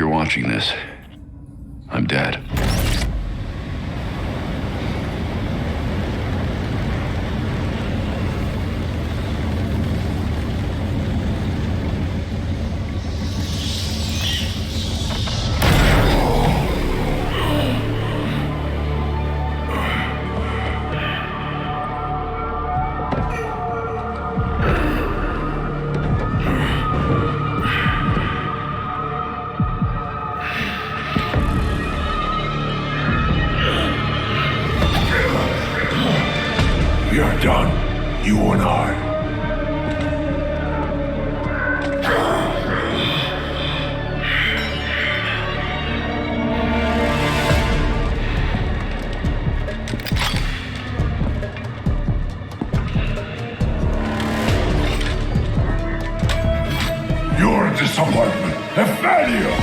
you're watching this, I'm dead. You're done, you and I. You're a disappointment, a failure.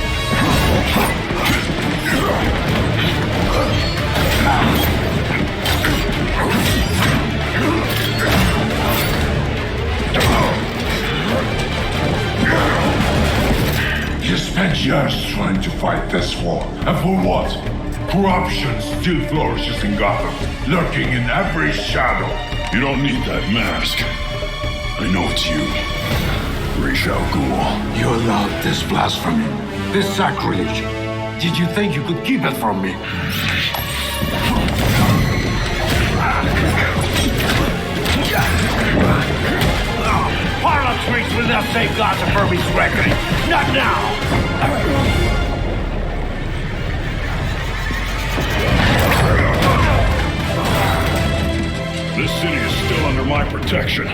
You spent years trying to fight this war, and for what? Corruption still flourishes in Gotham, lurking in every shadow. You don't need that mask. I know it's you, Ra's al Ghul. You allowed this blasphemy, this sacrilege. Did you think you could keep it from me? Harlem streets will not save Gotham from his reckoning. Not now! This city is still under my protection.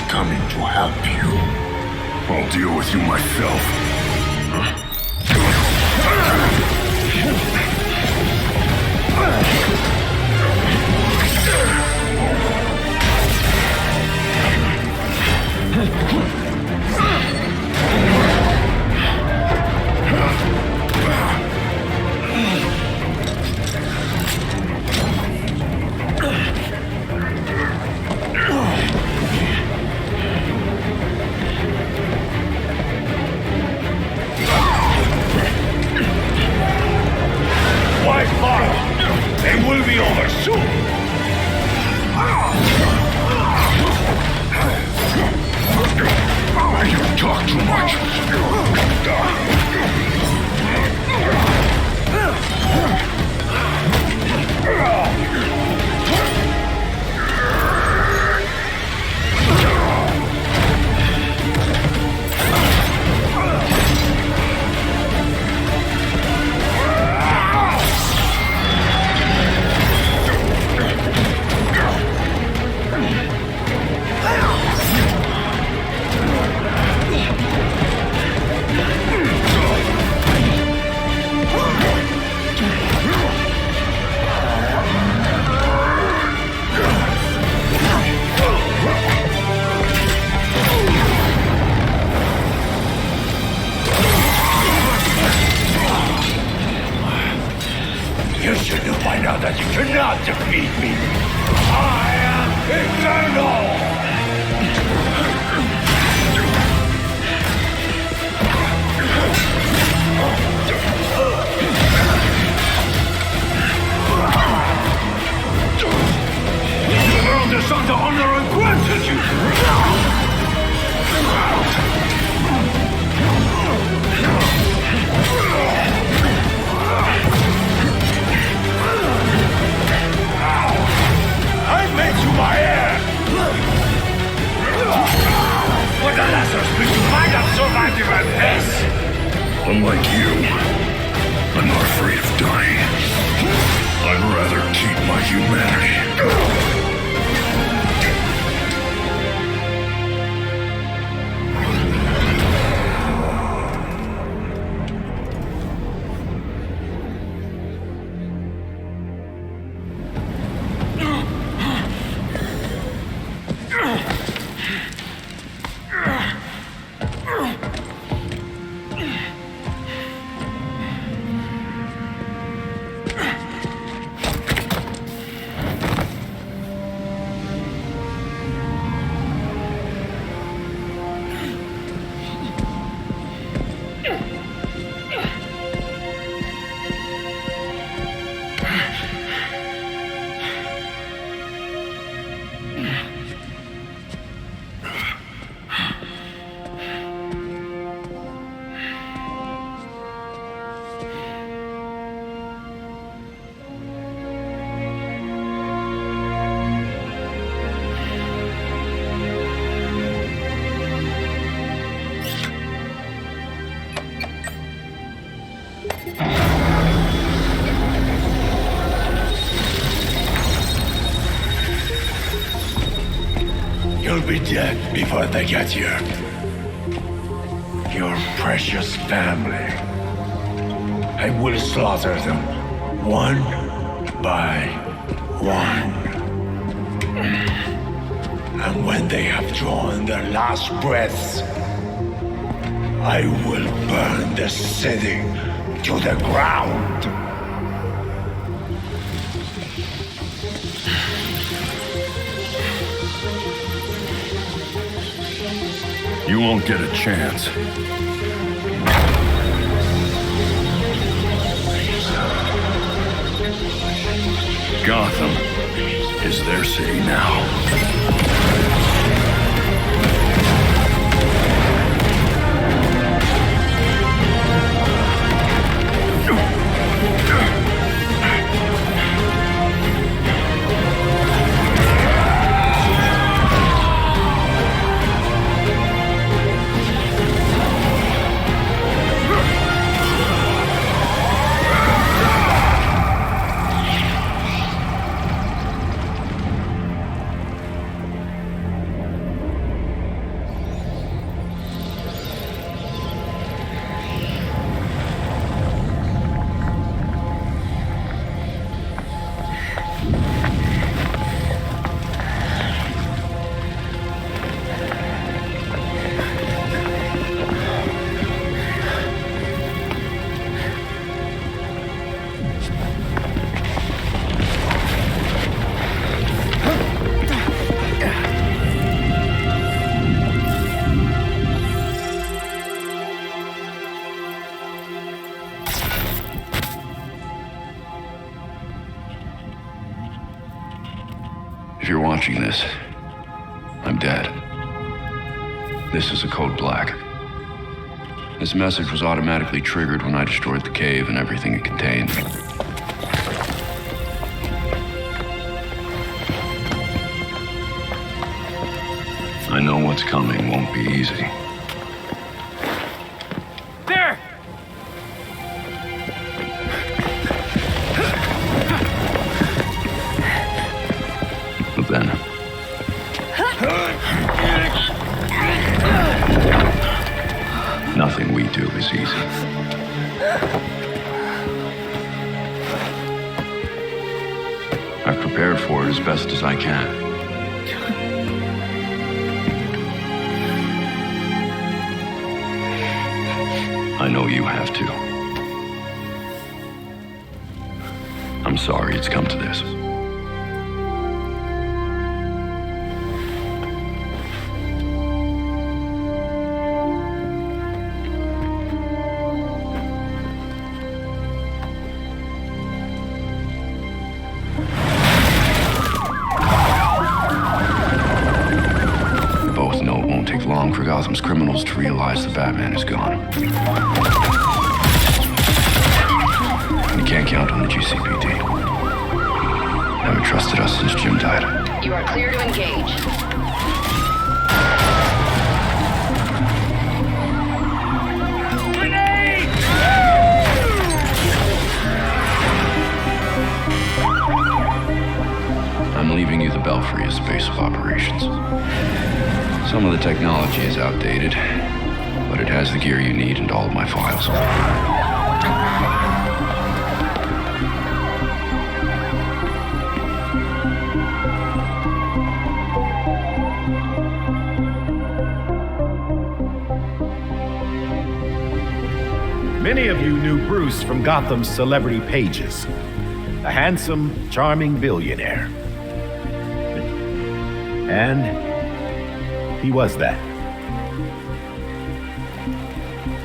Coming to help you. I'll deal with you myself. It will be over soon! You talk too much. You should know by now that you cannot defeat me! I am eternal! The world is under honor and gratitude! I made you my heir! What the lesser speech you might have survived even this! Unlike you, I'm not afraid of dying. I'd rather keep my humanity. be dead before they get here. Your precious family. I will slaughter them one by one. And when they have drawn their last breaths, I will burn the city to the ground. You won't get a chance. Gotham is their city now. If you're watching this, I'm dead. This is a code black. This message was automatically triggered when I destroyed the cave and everything it contained. I know what's coming won't be easy. There! But then, nothing we do is easy. I've prepared for it as best as I can. I know you have to. I'm sorry it's come to this. We both know it won't take long for Gotham's criminals to realize the Batman is gone. You can't count on the GCPD. Haven't trusted us since Jim died. You are clear to engage. I'm leaving you the Belfry as base of operations. Some of the technology is outdated, but it has the gear you need and all of my files. Many of you knew Bruce from Gotham's celebrity pages. A handsome, charming billionaire. And he was that.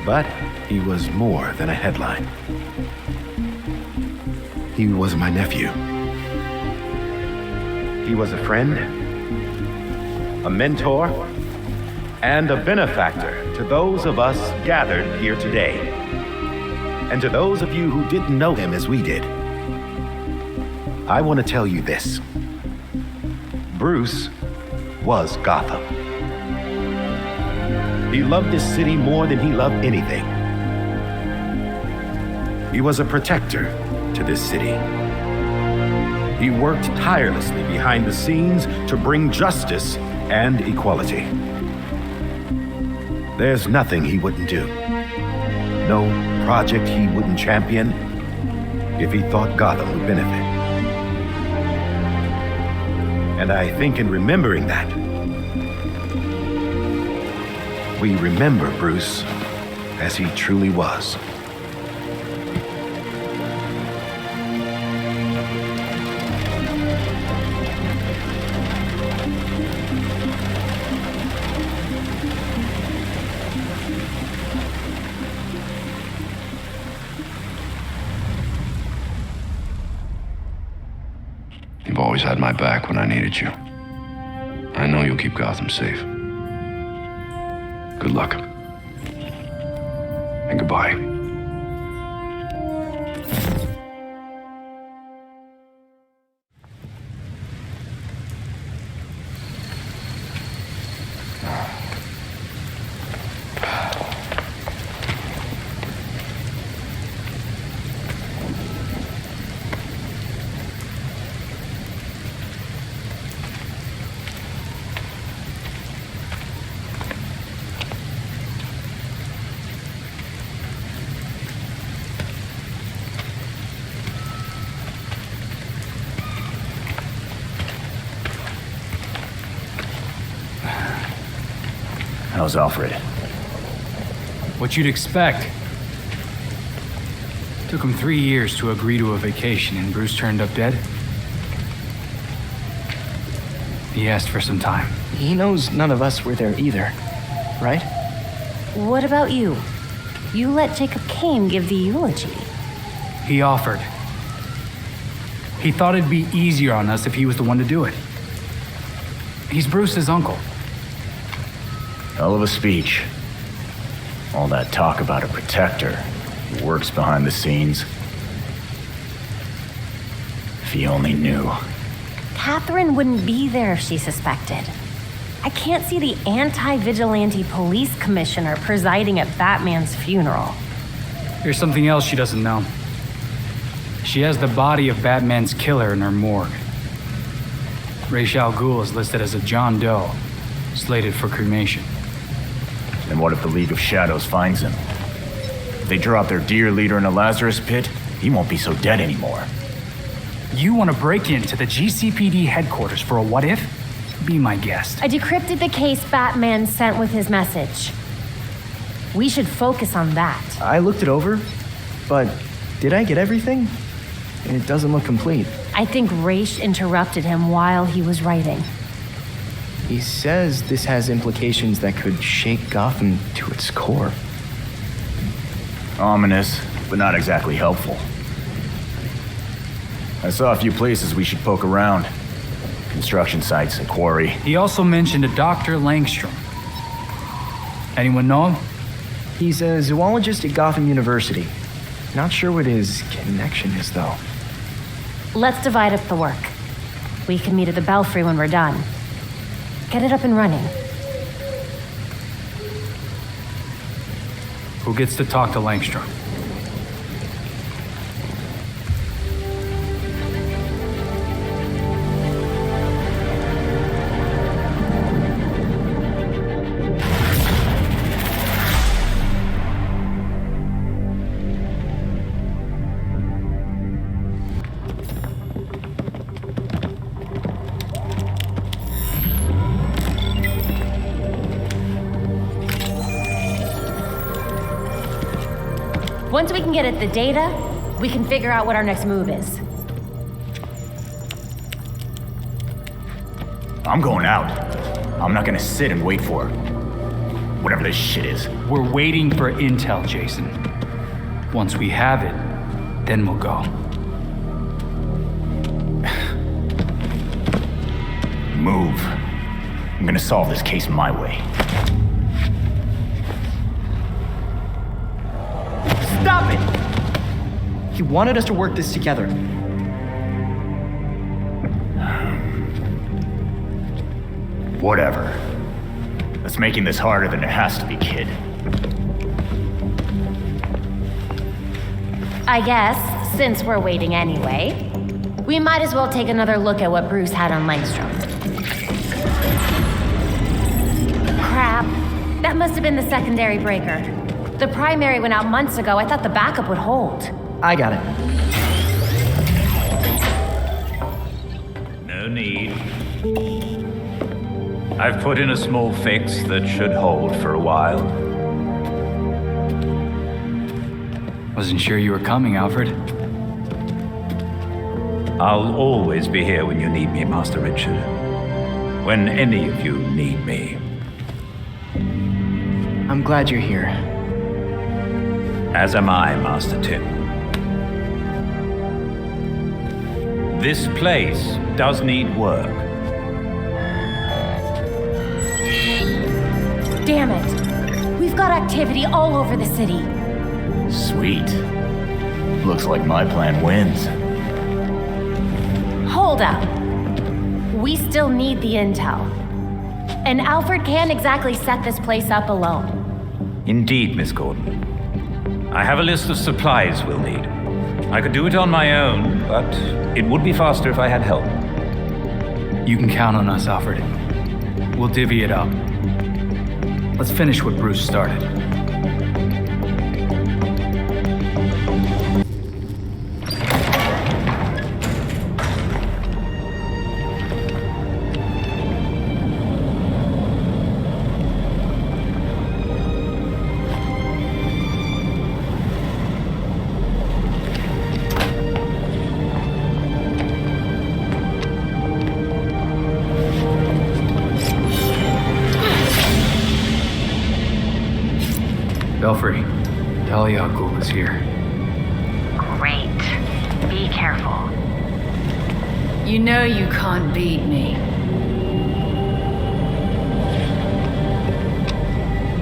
But he was more than a headline. He was my nephew. He was a friend, a mentor, and a benefactor to those of us gathered here today. And to those of you who didn't know him as we did, I want to tell you this. Bruce was Gotham. He loved this city more than he loved anything. He was a protector to this city. He worked tirelessly behind the scenes to bring justice and equality. There's nothing he wouldn't do. No project he wouldn't champion if he thought Gotham would benefit. And I think in remembering that, we remember Bruce as he truly was. You've always had my back when I needed you. I know you'll keep Gotham safe. Good luck. And goodbye. How's Alfred? What you'd expect. Took him 3 years to agree to a vacation, and Bruce turned up dead. He asked for some time. He knows none of us were there either, right? What about you? You let Jacob Kane give the eulogy. He offered. He thought it'd be easier on us if he was the one to do it. He's Bruce's uncle. Hell of a speech. All that talk about a protector who works behind the scenes. If he only knew. Catherine wouldn't be there if she suspected. I can't see the anti-vigilante police commissioner presiding at Batman's funeral. There's something else she doesn't know. She has the body of Batman's killer in her morgue. Ra's al Ghul is listed as a John Doe, slated for cremation. And what if the League of Shadows finds him? If they drop their dear leader in a Lazarus pit, he won't be so dead anymore. You want to break into the GCPD headquarters for a what if? Be my guest. I decrypted the case Batman sent with his message. We should focus on that. I looked it over, but did I get everything? It doesn't look complete. I think Ra's interrupted him while he was writing. He says this has implications that could shake Gotham to its core. Ominous, but not exactly helpful. I saw a few places we should poke around. Construction sites, a quarry. He also mentioned a Dr. Langstrom. Anyone know him? He's a zoologist at Gotham University. Not sure what his connection is, though. Let's divide up the work. We can meet at the Belfry when we're done. Get it up and running. Who gets to talk to Langstrom? Once we can get at the data, we can figure out what our next move is. I'm going out. I'm not gonna sit and wait for whatever this shit is. We're waiting for intel, Jason. Once we have it, then we'll go. Move. I'm gonna solve this case my way. Stop it! He wanted us to work this together. Whatever. That's making this harder than it has to be, kid. I guess, since we're waiting anyway, we might as well take another look at what Bruce had on Langstrom. That must have been the secondary breaker. The primary went out months ago. I thought the backup would hold. I got it. No need. I've put in a small fix that should hold for a while. Wasn't sure you were coming, Alfred. I'll always be here when you need me, Master Richard. When any of you need me. I'm glad you're here. As am I, Master Tim. This place does need work. Damn it. We've got activity all over the city. Sweet. Looks like my plan wins. Hold up. We still need the intel. And Alfred can't exactly set this place up alone. Indeed, Miss Gordon. I have a list of supplies we'll need. I could do it on my own, but it would be faster if I had help. You can count on us, Alfred. We'll divvy it up. Let's finish what Bruce started. Belfry, Talia al Ghul is here. Great. Be careful. You know you can't beat me.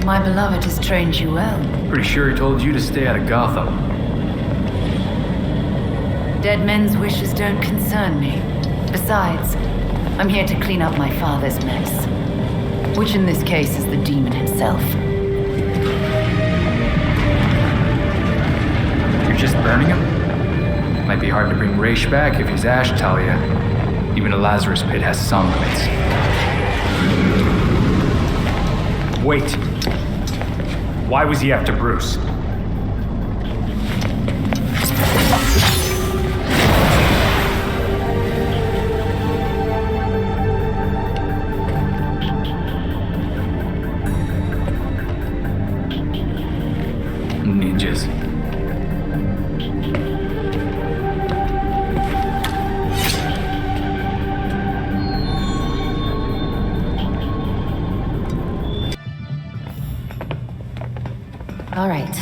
My beloved has trained you well. Pretty sure he told you to stay out of Gotham. Dead men's wishes don't concern me. Besides, I'm here to clean up my father's mess. Which in this case is the demon himself. Just burning him? Might be hard to bring Raish back if he's ash, Talia. Even a Lazarus pit has some limits. Wait. Why was he after Bruce? Ninjas. All right.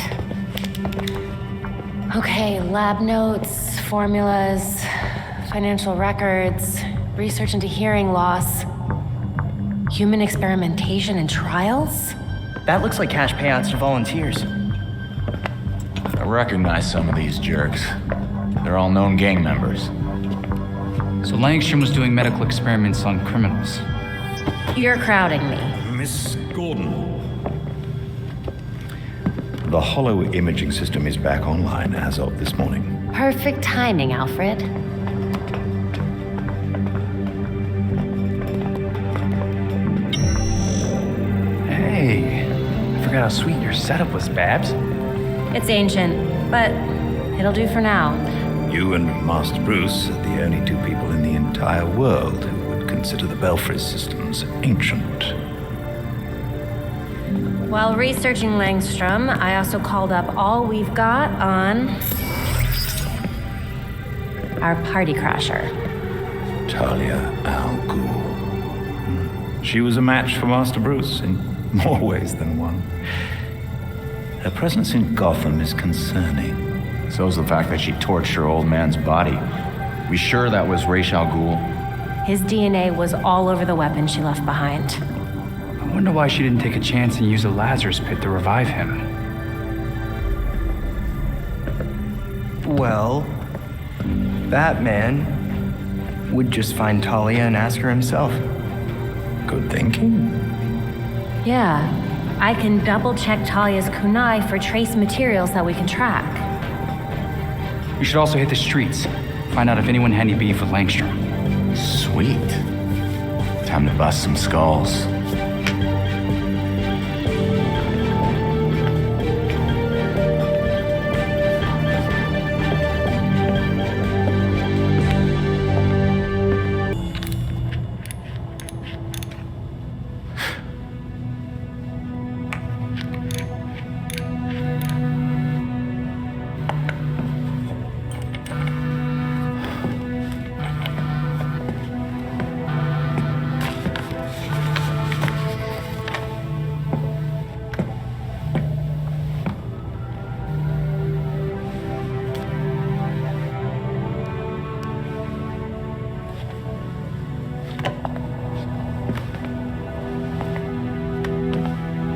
Okay, lab notes, formulas, financial records, research into hearing loss, human experimentation and trials? That looks like cash payouts to volunteers. I recognize some of these jerks. They're all known gang members. So Langstrom was doing medical experiments on criminals. You're crowding me. Miss Gordon. The hollow imaging system is back online as of this morning. Perfect timing, Alfred. Hey, I forgot how sweet your setup was, Babs. It's ancient, but it'll do for now. You and Master Bruce are the only two people in the entire world who would consider the Belfry systems ancient. While researching Langstrom, I also called up all we've got on our party crasher. Talia al Ghul. She was a match for Master Bruce in more ways than one. Her presence in Gotham is concerning. So's the fact that she torched her old man's body. We sure that was Raish al Ghul? His DNA was all over the weapon she left behind. I wonder why she didn't take a chance and use a Lazarus pit to revive him. Well, Batman would just find Talia and ask her himself. Good thinking. Yeah, I can double-check Talia's kunai for trace materials that we can track. We should also hit the streets. Find out if anyone had any beef with Langstrom. Sweet. Time to bust some skulls.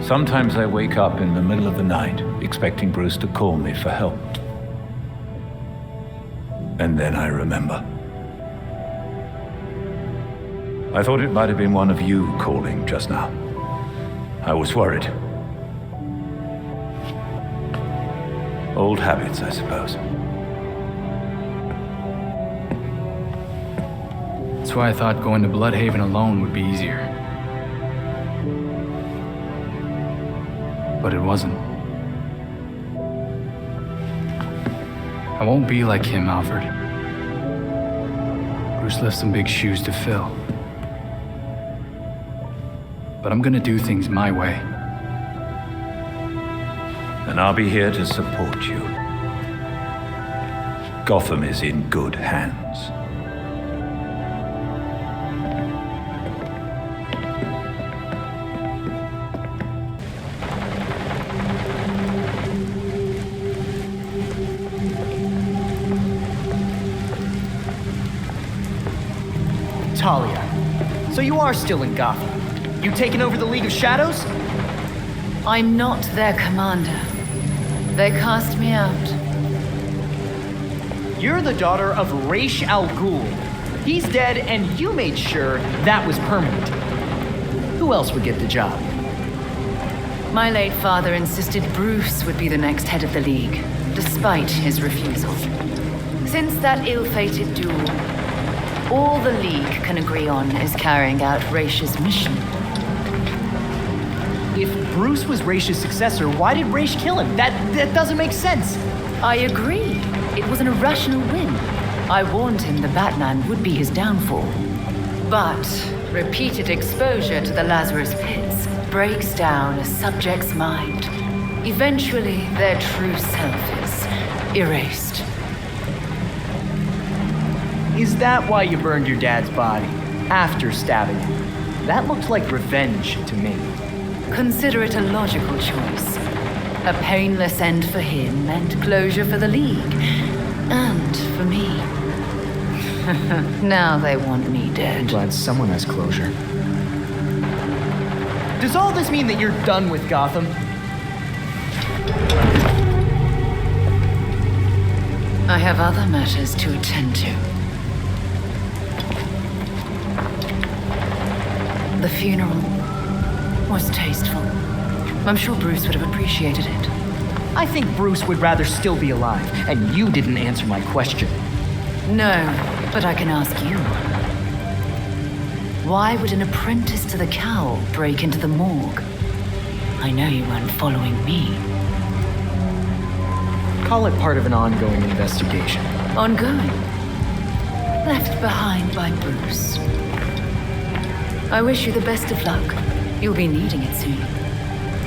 Sometimes I wake up in the middle of the night, expecting Bruce to call me for help. And then I remember. I thought it might have been one of you calling just now. I was worried. Old habits, I suppose. That's why I thought going to Bloodhaven alone would be easier. But it wasn't. I won't be like him, Alfred. Bruce left some big shoes to fill. But I'm gonna do things my way. And I'll be here to support you. Gotham is in good hands. Talia, so you are still in Gotham. You taking over the League of Shadows? I'm not their commander. They cast me out. You're the daughter of Ra's al Ghul. He's dead, and you made sure that was permanent. Who else would get the job? My late father insisted Bruce would be the next head of the League, despite his refusal. Since that ill-fated duel, all the League can agree on is carrying out Ra's mission. If Bruce was Ra's successor, why did Ra's kill him? That doesn't make sense. I agree. It was an irrational whim. I warned him the Batman would be his downfall. But repeated exposure to the Lazarus Pits breaks down a subject's mind. Eventually, their true self is erased. Is that why you burned your dad's body after stabbing him? That looked like revenge to me. Consider it a logical choice. A painless end for him and closure for the League. And for me. Now they want me dead. I'm glad someone has closure. Does all this mean that you're done with Gotham? I have other matters to attend to. The funeral was tasteful. I'm sure Bruce would have appreciated it. I think Bruce would rather still be alive, and you didn't answer my question. No, but I can ask you. Why would an apprentice to the cowl break into the morgue? I know you weren't following me. Call it part of an ongoing investigation. Ongoing? Left behind by Bruce. I wish you the best of luck. You'll be needing it soon.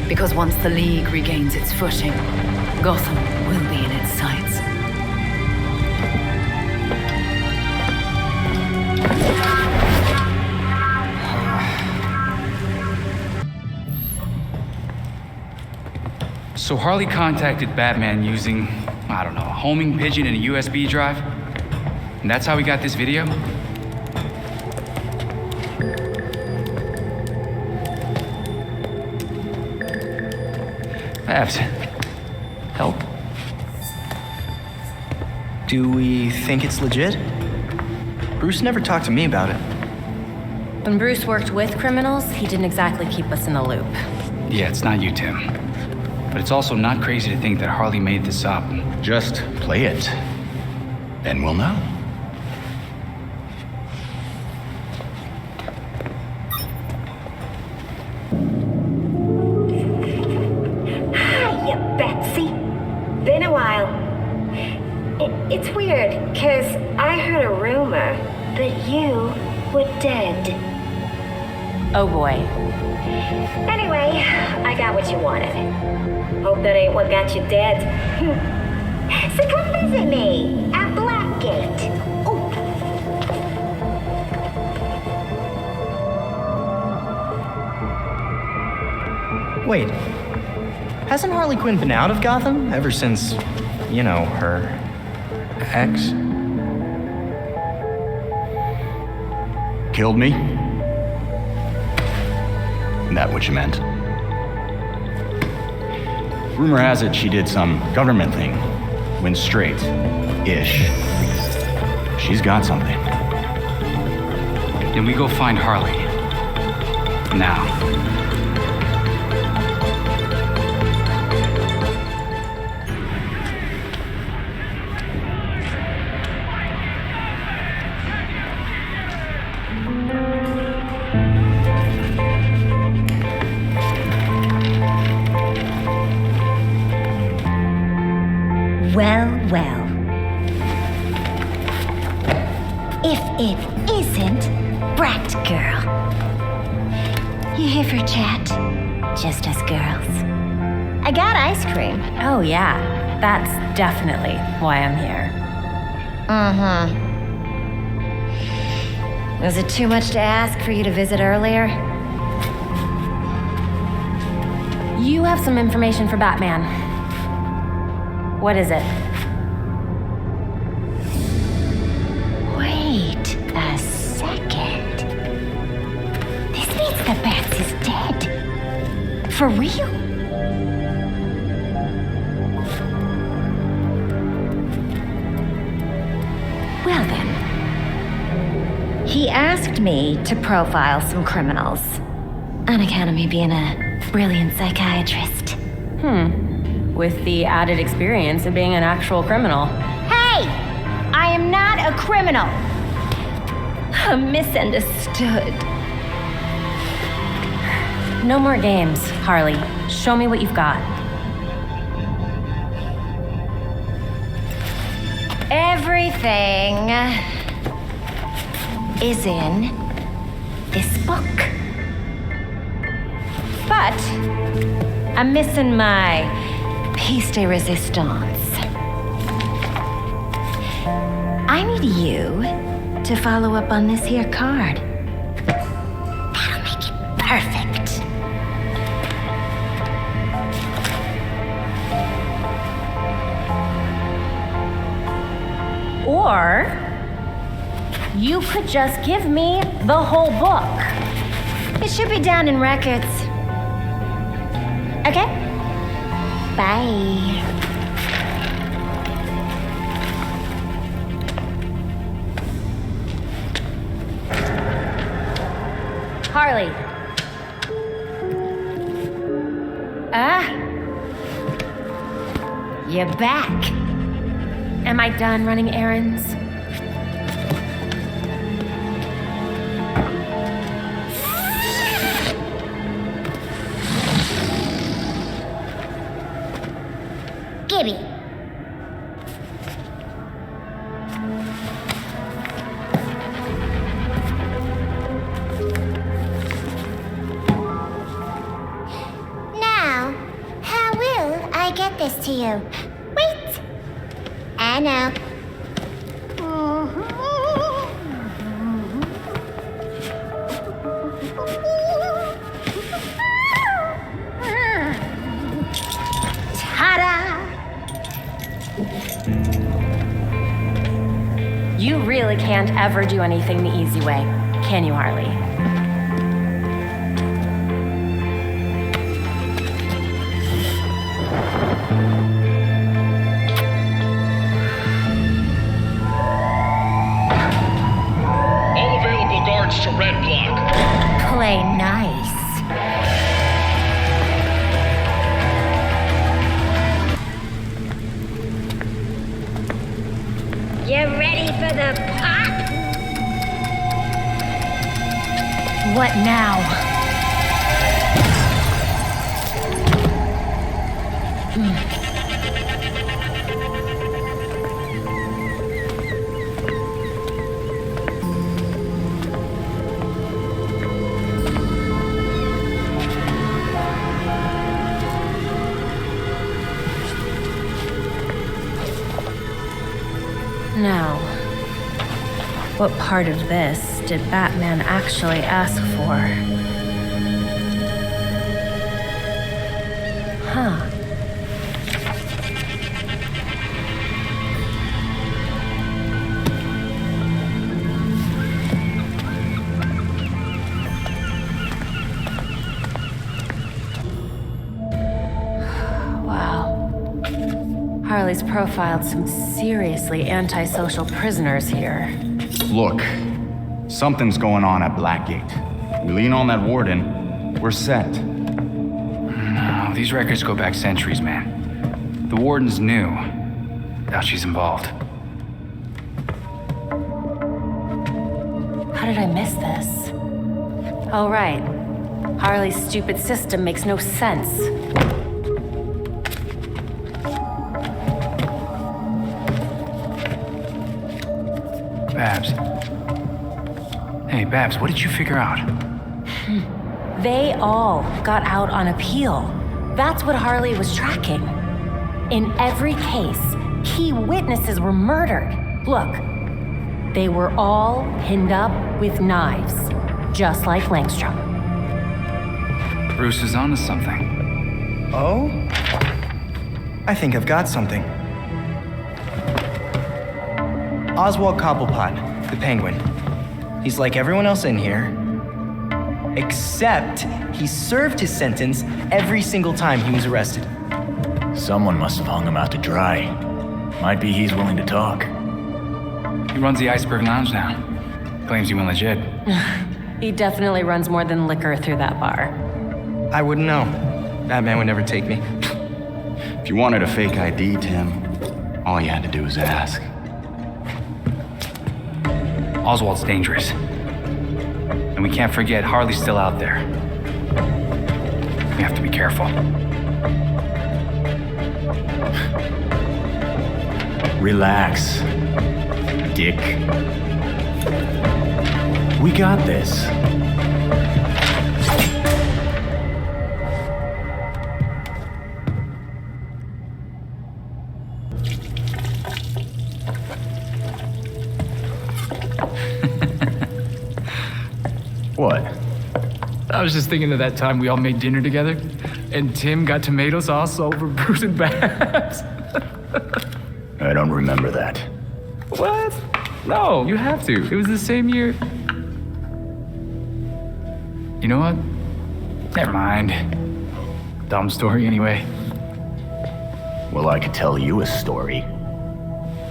Because once the League regains its footing, Gotham will be in its sights. So Harley contacted Batman using, I don't know, a homing pigeon and a USB drive? And that's how we got this video? Babs, help? Do we think it's legit? Bruce never talked to me about it. When Bruce worked with criminals, he didn't exactly keep us in the loop. Yeah, it's not you, Tim. But it's also not crazy to think that Harley made this up. Just play it. Then we'll know. Hiya, Betsy. Been a while. It's weird, because I heard a rumor that you were dead. Oh boy. Anyway, I got what you wanted. Hope that ain't what got you dead. So come visit me at Blackgate. Wait, hasn't Harley Quinn been out of Gotham ever since, you know, her ex? Killed me? That what you meant? Rumor has it she did some government thing. Went straight-ish. She's got something. Then we go find Harley. Now. Well, well. If it isn't Brat Girl. You here for a chat? Just us girls. I got ice cream. Oh, yeah. That's definitely why I'm here. Was it too much to ask for you to visit earlier? You have some information for Batman. What is it? Wait a second. This means the Bats is dead. For real? Well then. He asked me to profile some criminals. On account of me being a brilliant psychiatrist. With the added experience of being an actual criminal. Hey! I am not a criminal! I'm misunderstood. No more games, Harley. Show me what you've got. Everything is in this book. But I'm missing my piece de resistance. I need you to follow up on this here card. That'll make it perfect. Or you could just give me the whole book. It should be down in records. Okay? Bye. Harley. You're back. Am I done running errands? Gibby. Now, how will I get this to you? Wait. I know. Ta-da! You really can't ever do anything the easy way, can you, Harley? All available guards to red block. Play nice. You ready for the pop? What now? Now, what part of this did Batman actually ask for? Huh. Wow. Harley's profiled some seriously antisocial prisoners here. Look, something's going on at Blackgate. We lean on that warden, we're set. No, these records go back centuries, man. The warden's new. Now she's involved. How did I miss this? Oh, right. Harley's stupid system makes no sense. Babs. Hey, Babs, what did you figure out? They all got out on appeal. That's what Harley was tracking. In every case, key witnesses were murdered. Look, they were all pinned up with knives, just like Langstrom. Bruce is onto something. Oh? I think I've got something. Oswald Cobblepot, the Penguin. He's like everyone else in here, except he served his sentence every single time he was arrested. Someone must have hung him out to dry. Might be he's willing to talk. He runs the Iceberg Lounge now. Claims he went legit. He definitely runs more than liquor through that bar. I wouldn't know. That man would never take me. If you wanted a fake ID, Tim, all you had to do was ask. Oswald's dangerous. And we can't forget Harley's still out there. We have to be careful. Relax, Dick. We got this. What? I was just thinking of that time we all made dinner together, and Tim got tomato sauce all over Bruce and Babs. I don't remember that. What? No, you have to. It was the same year. You know what? Never mind. Dumb story anyway. Well, I could tell you a story.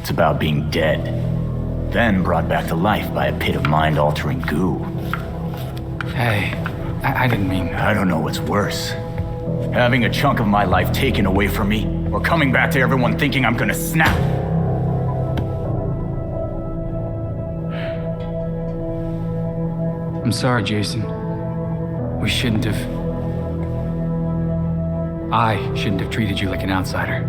It's about being dead, then brought back to life by a pit of mind-altering goo. Hey, I didn't mean... I don't know what's worse. Having a chunk of my life taken away from me, or coming back to everyone thinking I'm gonna snap. I'm sorry, Jason. We shouldn't have... I shouldn't have treated you like an outsider.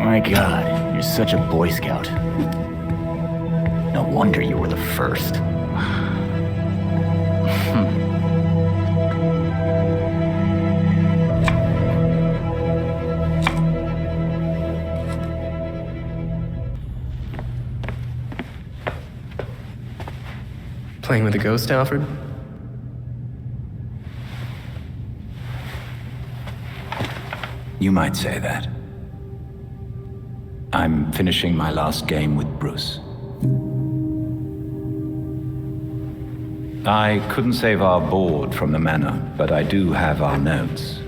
My God, you're such a Boy Scout. No wonder you were the first. Playing with a ghost, Alfred? You might say that. I'm finishing my last game with Bruce. I couldn't save our board from the manor, but I do have our notes.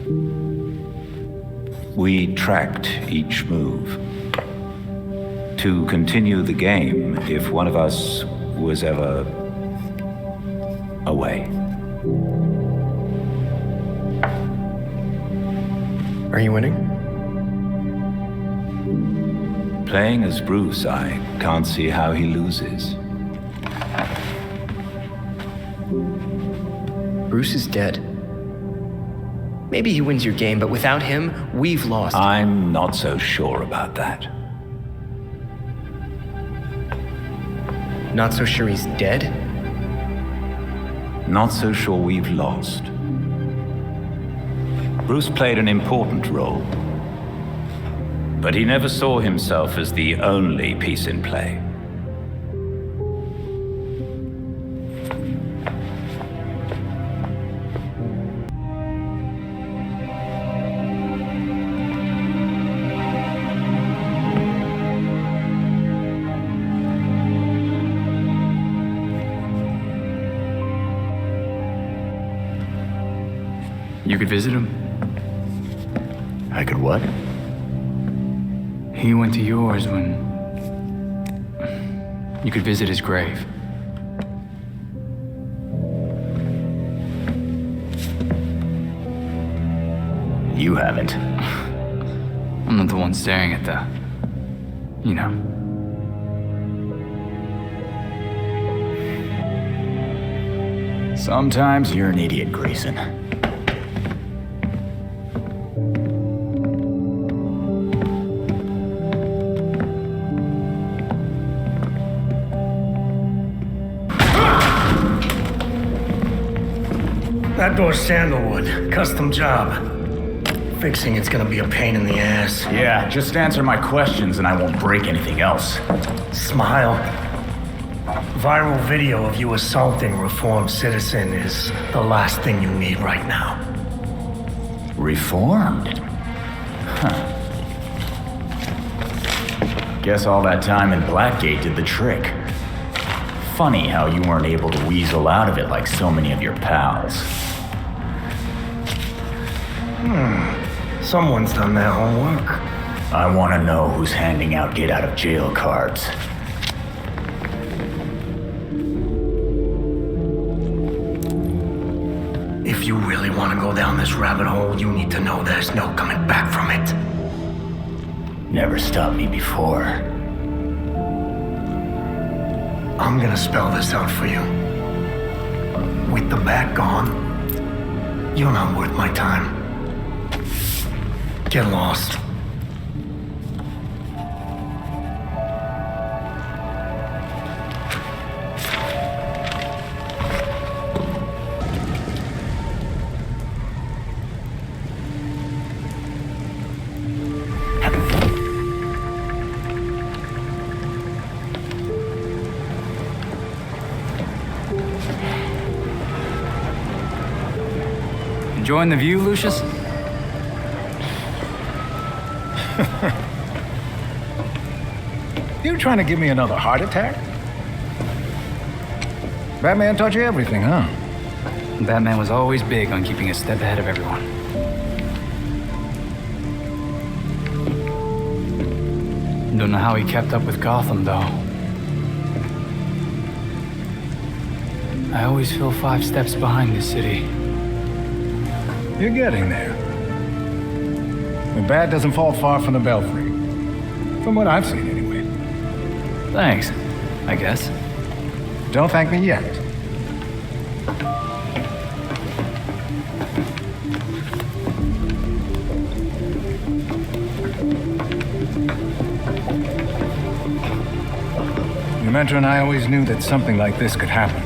We tracked each move. To continue the game if one of us was ever away. Are you winning? Playing as Bruce, I can't see how he loses. Bruce is dead. Maybe he wins your game, but without him, we've lost. I'm not so sure about that. Not so sure he's dead? Not so sure we've lost. Bruce played an important role, but he never saw himself as the only piece in play. You could visit him? I could what? He went to yours when... You could visit his grave. You haven't. I'm not the one staring at the... You know. Sometimes you're an idiot, Grayson. That door's sandalwood. Custom job. Fixing it's gonna be a pain in the ass. Yeah, just answer my questions and I won't break anything else. Smile. Viral video of you assaulting a reformed citizen is the last thing you need right now. Reformed? Huh. Guess all that time in Blackgate did the trick. Funny how you weren't able to weasel out of it like so many of your pals. Someone's done their homework. I want to know who's handing out get-out-of-jail cards. If you really want to go down this rabbit hole, you need to know there's no coming back from it. Never stopped me before. I'm gonna spell this out for you. With the bat gone, you're not worth my time. Get lost. Enjoying the view, Lucius? You trying to give me another heart attack? Batman taught you everything, huh? Batman was always big on keeping a step ahead of everyone. Don't know how he kept up with Gotham, though. I always feel 5 steps behind this city. You're getting there. The bat doesn't fall far from the belfry. From what I've seen, anyway. Thanks, I guess. Don't thank me yet. Metro and I always knew that something like this could happen.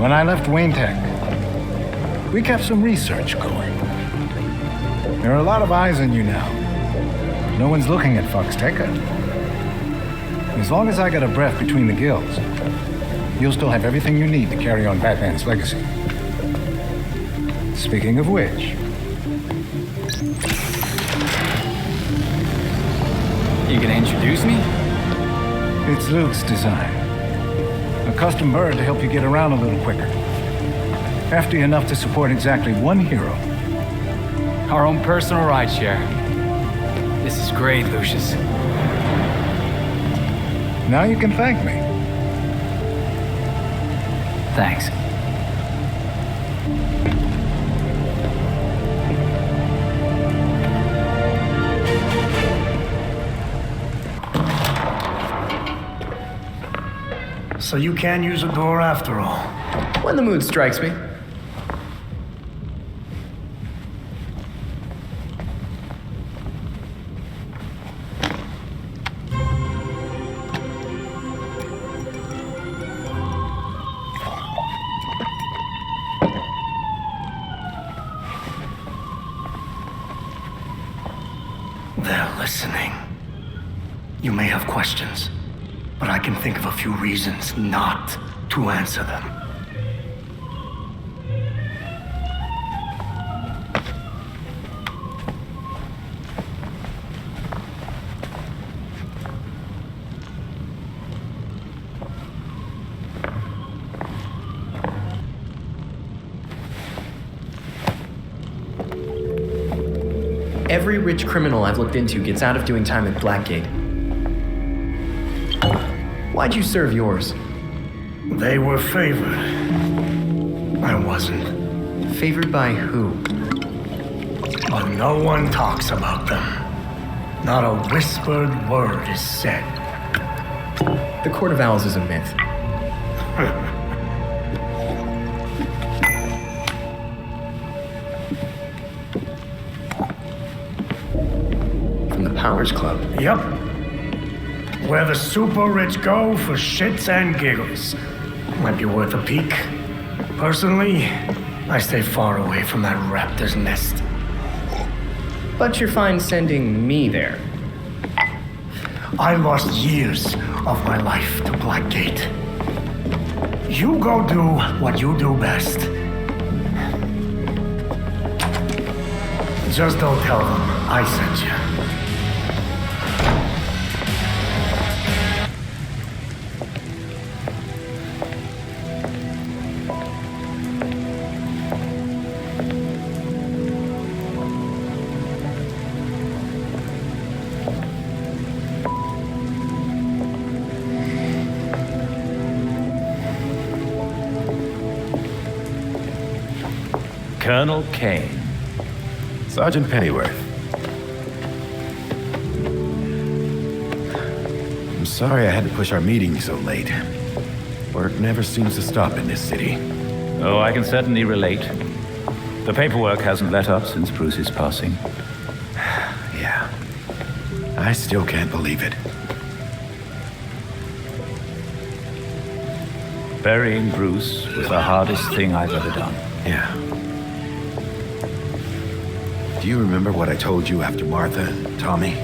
When I left Wayne Tech, we kept some research going. There are a lot of eyes on you now. No one's looking at Fox Tech. As long as I got a breath between the gills, you'll still have everything you need to carry on Batman's legacy. Speaking of which... You gonna introduce me? It's Luke's design. A custom bird to help you get around a little quicker. Hefty enough to support exactly one hero. Our own personal rideshare. This is great, Lucius. Now you can thank me. Thanks. So you can use a door after all. When the mood strikes me. They're listening. You may have questions, but I can think of a few reasons not to answer them. Every rich criminal I've looked into gets out of doing time at Blackgate. Why'd you serve yours? They were favored. I wasn't. Favored by who? But no one talks about them. Not a whispered word is said. The Court of Owls is a myth. From the Powers Club? Yep. Where the super rich go for shits and giggles. Might be worth a peek. Personally, I stay far away from that raptor's nest. But you're fine sending me there. I lost years of my life to Blackgate. You go do what you do best. Just don't tell them I sent you. Colonel Kane. Sergeant Pennyworth. I'm sorry I had to push our meeting so late. Work never seems to stop in this city. Oh, I can certainly relate. The paperwork hasn't let up since Bruce's passing. Yeah. I still can't believe it. Burying Bruce was the hardest thing I've ever done. Yeah. Do you remember what I told you after Martha and Tommy?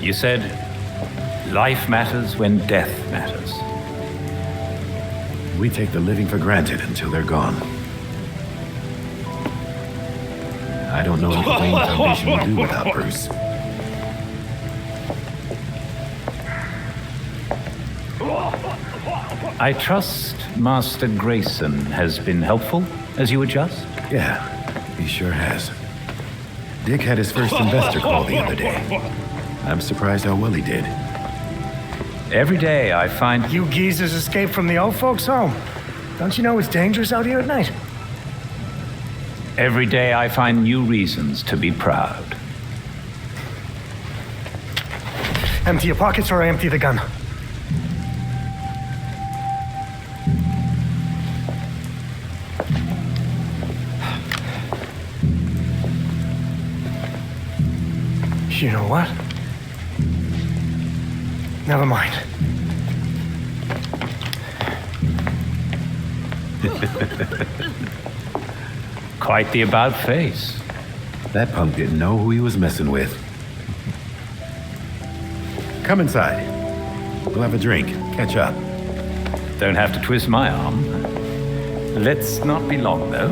You said, life matters when death matters. We take the living for granted until they're gone. I don't know what the Wayne Foundation will do without Bruce. I trust Master Grayson has been helpful as you adjust? Yeah, he sure has. Dick had his first investor call the other day. I'm surprised how well he did. Every day I find... You geezers escaped from the old folks' home. Don't you know it's dangerous out here at night? Every day I find new reasons to be proud. Empty your pockets or I empty the gun. You know what? Never mind. Quite the about face. That punk didn't know who he was messing with. Come inside. We'll have a drink, catch up. Don't have to twist my arm. Let's not be long, though.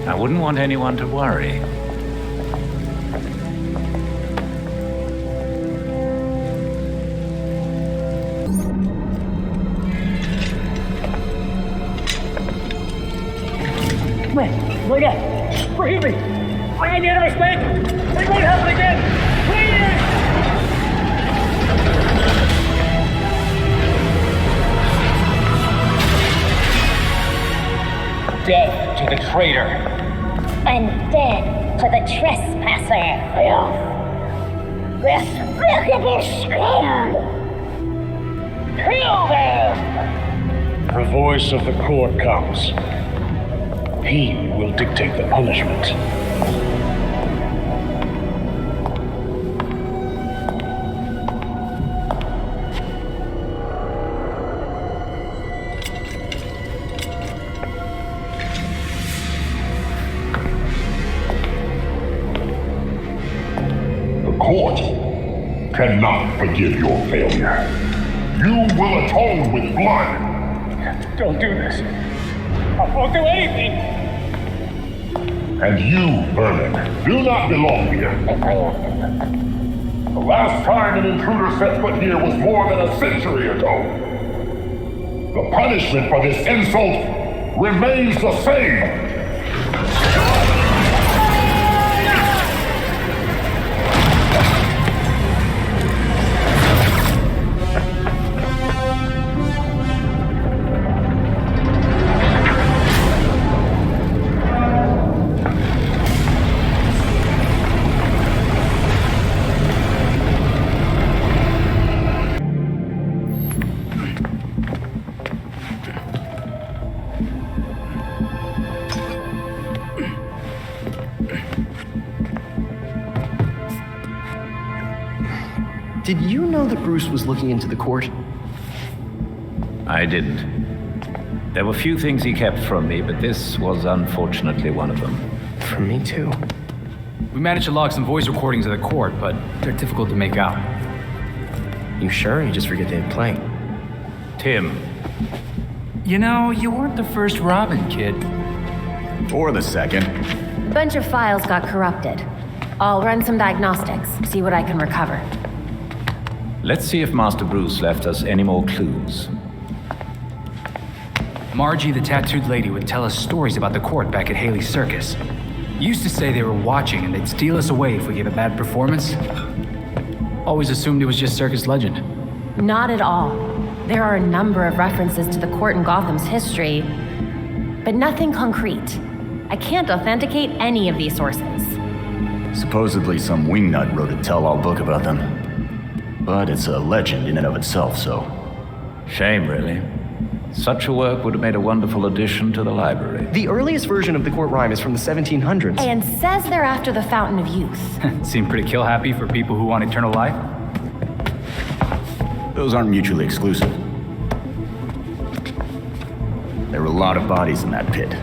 I wouldn't want anyone to worry. Look out! Forgive me! I made a mistake! It won't happen again! Please! Death to the traitor! And death to the trespasser! Despicable scum! Kill them! The voice of the court comes. He will dictate the punishment. The court cannot forgive your failure. You will atone with blood. Don't do this. I won't do anything! And you, Vermin, do not belong here. The last time an intruder set foot here was more than a century ago. The punishment for this insult remains the same. Did you know that Bruce was looking into the court? I didn't. There were few things he kept from me, but this was unfortunately one of them. From me too. We managed to log some voice recordings of the court, but they're difficult to make out. You sure? You just forget they had playing. Tim. You know, you weren't the first Robin, kid. Or the second. A bunch of files got corrupted. I'll run some diagnostics, see what I can recover. Let's see if Master Bruce left us any more clues. Margie, the tattooed lady, would tell us stories about the court back at Haley's Circus. Used to say they were watching and they'd steal us away if we gave a bad performance. Always assumed it was just circus legend. Not at all. There are a number of references to the court in Gotham's history, but nothing concrete. I can't authenticate any of these sources. Supposedly some wingnut wrote a tell-all book about them. But it's a legend in and of itself, so... Shame, really. Such a work would have made a wonderful addition to the library. The earliest version of the court rhyme is from the 1700s. And says they're after the Fountain of Youth. Seem pretty kill-happy for people who want eternal life. Those aren't mutually exclusive. There were a lot of bodies in that pit.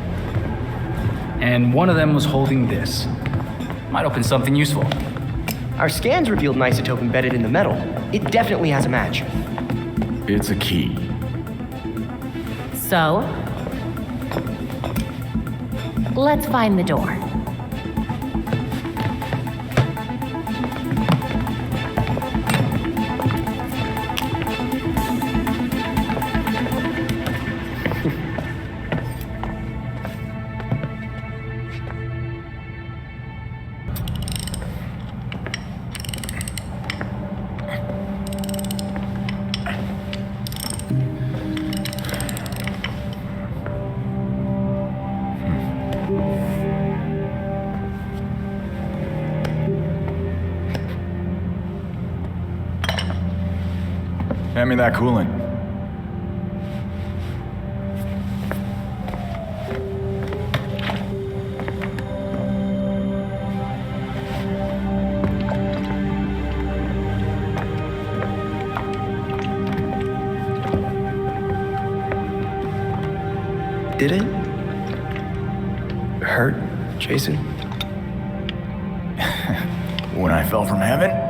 And one of them was holding this. Might open something useful. Our scans revealed an isotope embedded in the metal. It definitely has a match. It's a key. So, let's find the door. Hand me that coolant. Did it hurt, Jason? When I fell from heaven?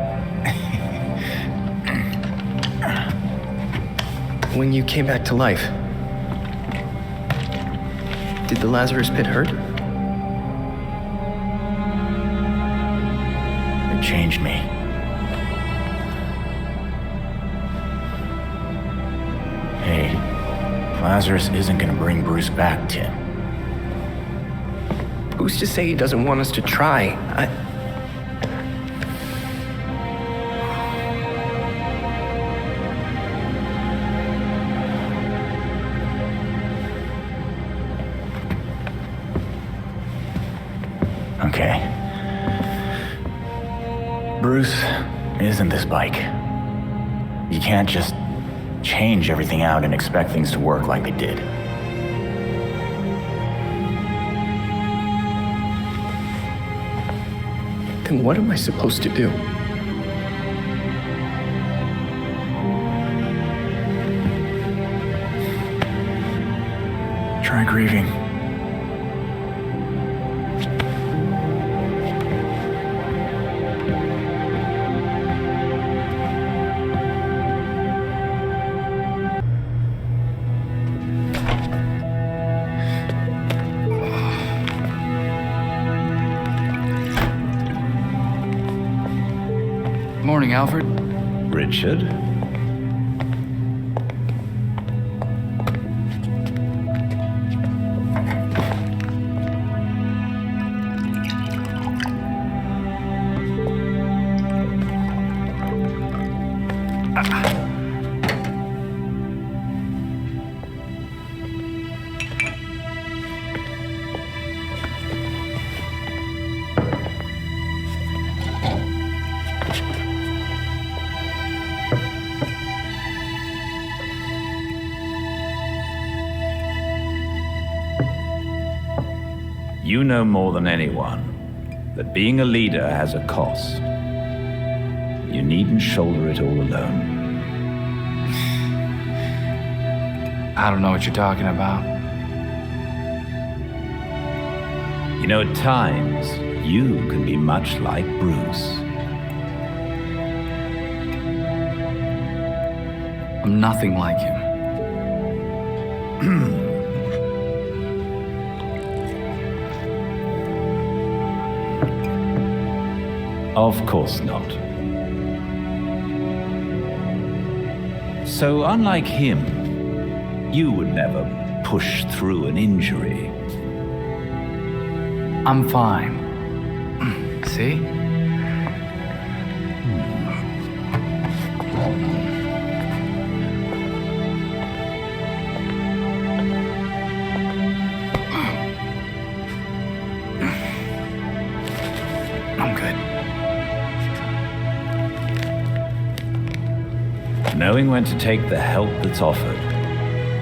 When you came back to life, did the Lazarus Pit hurt? It changed me. Hey, Lazarus isn't gonna bring Bruce back, Tim. Who's to say he doesn't want us to try? Okay. Bruce isn't this bike. You can't just change everything out and expect things to work like they did. Then what am I supposed to do? Try grieving. Morning, Alfred. Richard? You know more than anyone that being a leader has a cost. You needn't shoulder it all alone. I don't know what you're talking about. You know, at times, you can be much like Bruce. I'm nothing like him. Of course not. So, unlike him, you would never push through an injury. I'm fine. See? I'm good. Knowing when to take the help that's offered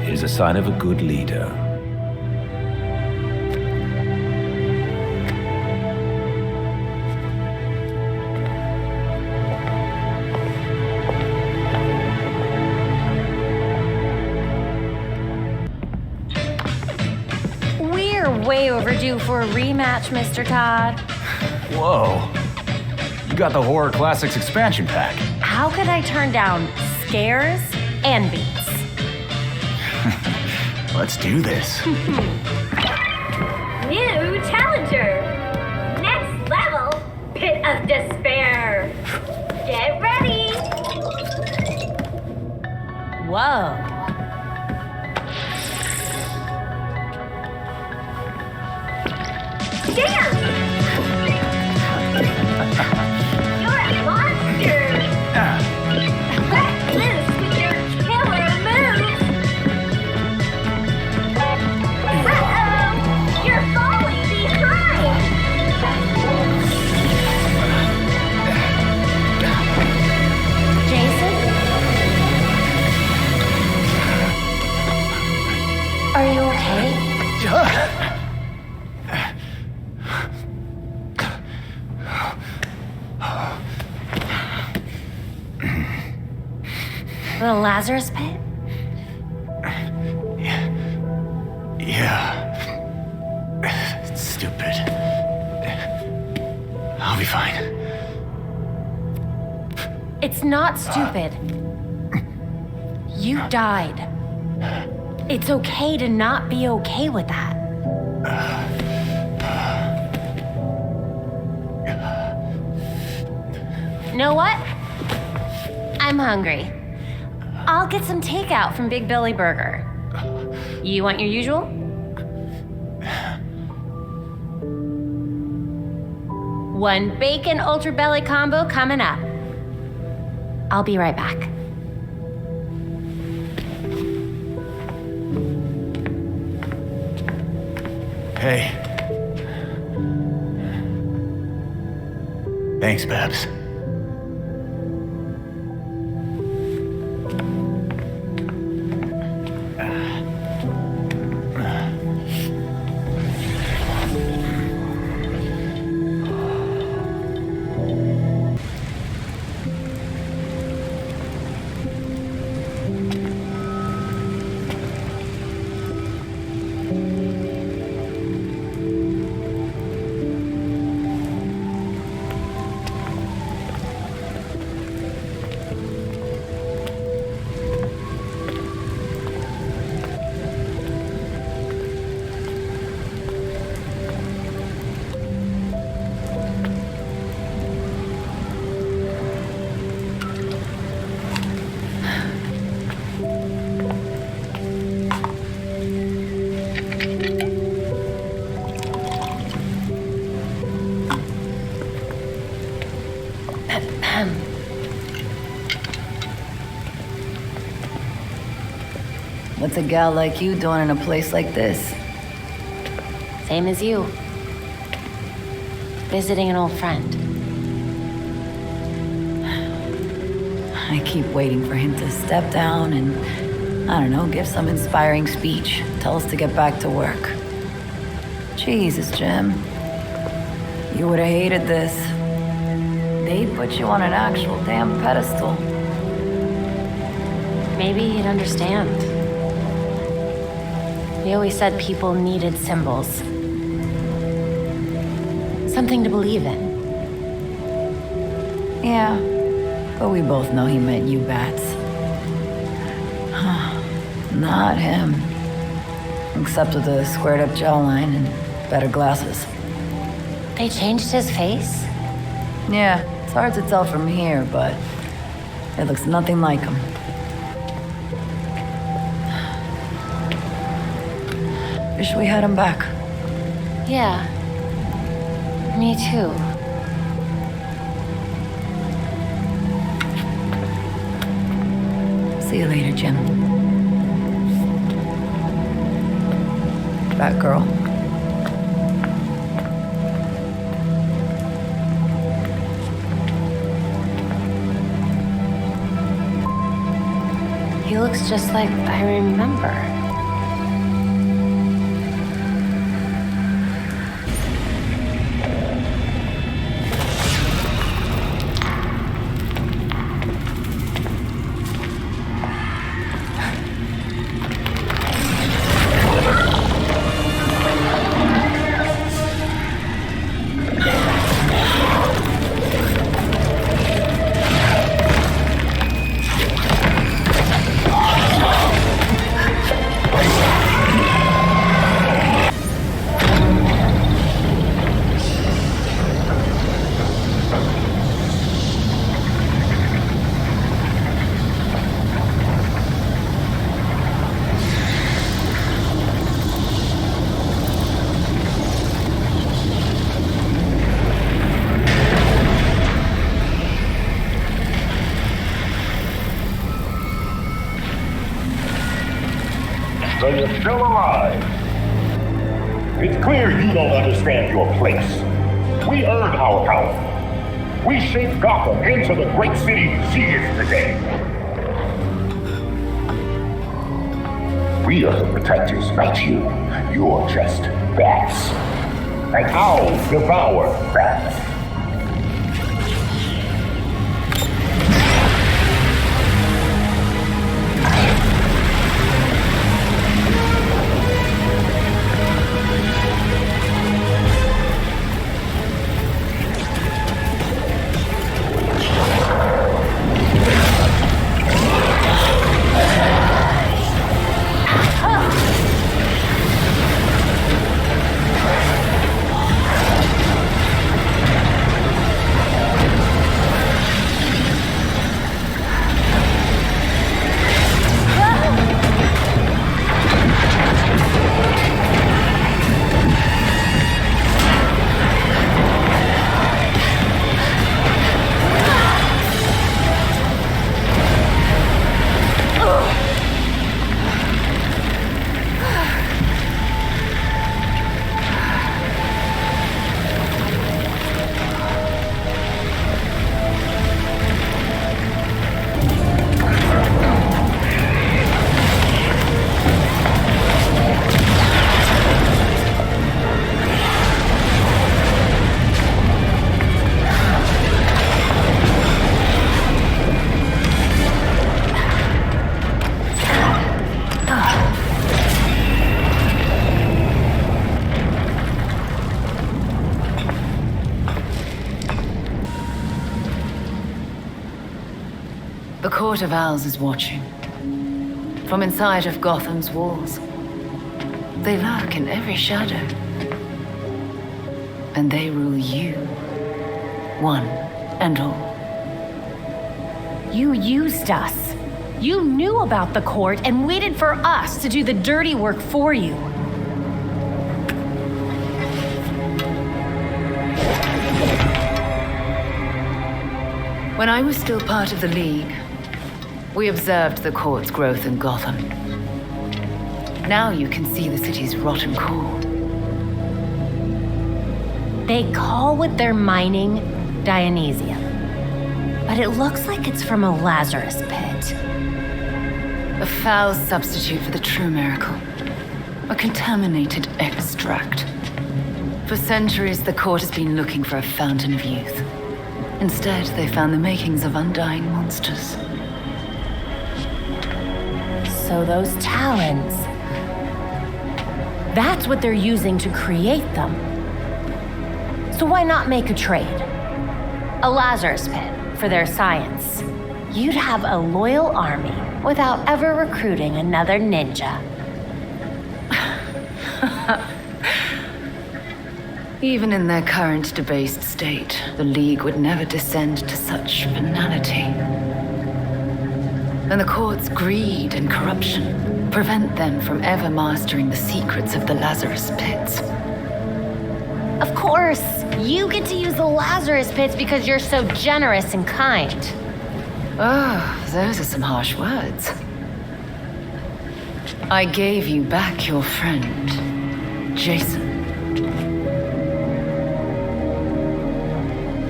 is a sign of a good leader. We're way overdue for a rematch, Mr. Todd. Whoa. You got the Horror Classics expansion pack. How could I turn down scares and beats? Let's do this. New challenger. Next level, Pit of Despair. Get ready. Whoa. Dance. You're a monster. Let loose with your killer moves. Uh-oh, you're falling behind. Jason? Are you okay? The Lazarus pit? Yeah. It's stupid. I'll be fine. It's not stupid. You died. It's okay to not be okay with that. Know what? I'm hungry. I'll get some takeout from Big Billy Burger. You want your usual? One bacon ultra belly combo coming up. I'll be right back. Hey. Thanks, Babs. What's a gal like you doing in a place like this? Same as you. Visiting an old friend. I keep waiting for him to step down and, I don't know, give some inspiring speech. Tell us to get back to work. Jesus, Jim. You would have hated this. They put you on an actual damn pedestal. Maybe he'd understand. He always said people needed symbols. Something to believe in. Yeah, but we both know he meant you bats. Not him. Except with the squared up jawline and better glasses. They changed his face? Yeah, it's hard to tell from here, but it looks nothing like him. Wish we had him back. Yeah. Me too. See you later, Jim. Batgirl. He looks just like I remember. So you're still alive. It's clear you don't understand your place. We earned our power. We shaped Gotham into the great city she is today. We are the protectors, not you. You're just bats. And I'll devour bats. The Court of Owls is watching. From inside of Gotham's walls. They lurk in every shadow. And they rule you. One and all. You used us. You knew about the court and waited for us to do the dirty work for you. When I was still part of the League, we observed the court's growth in Gotham. Now you can see the city's rotten core. They call what they're mining Dionysium. But it looks like it's from a Lazarus pit. A foul substitute for the true miracle. A contaminated extract. For centuries, the court has been looking for a fountain of youth. Instead, they found the makings of undying monsters. So those talons, that's what they're using to create them. So why not make a trade? A Lazarus pit for their science. You'd have a loyal army without ever recruiting another ninja. Even in their current debased state, the League would never descend to such venality. And the court's greed and corruption prevent them from ever mastering the secrets of the Lazarus pits. Of course, you get to use the Lazarus pits because you're so generous and kind. Oh, those are some harsh words. I gave you back your friend, Jason.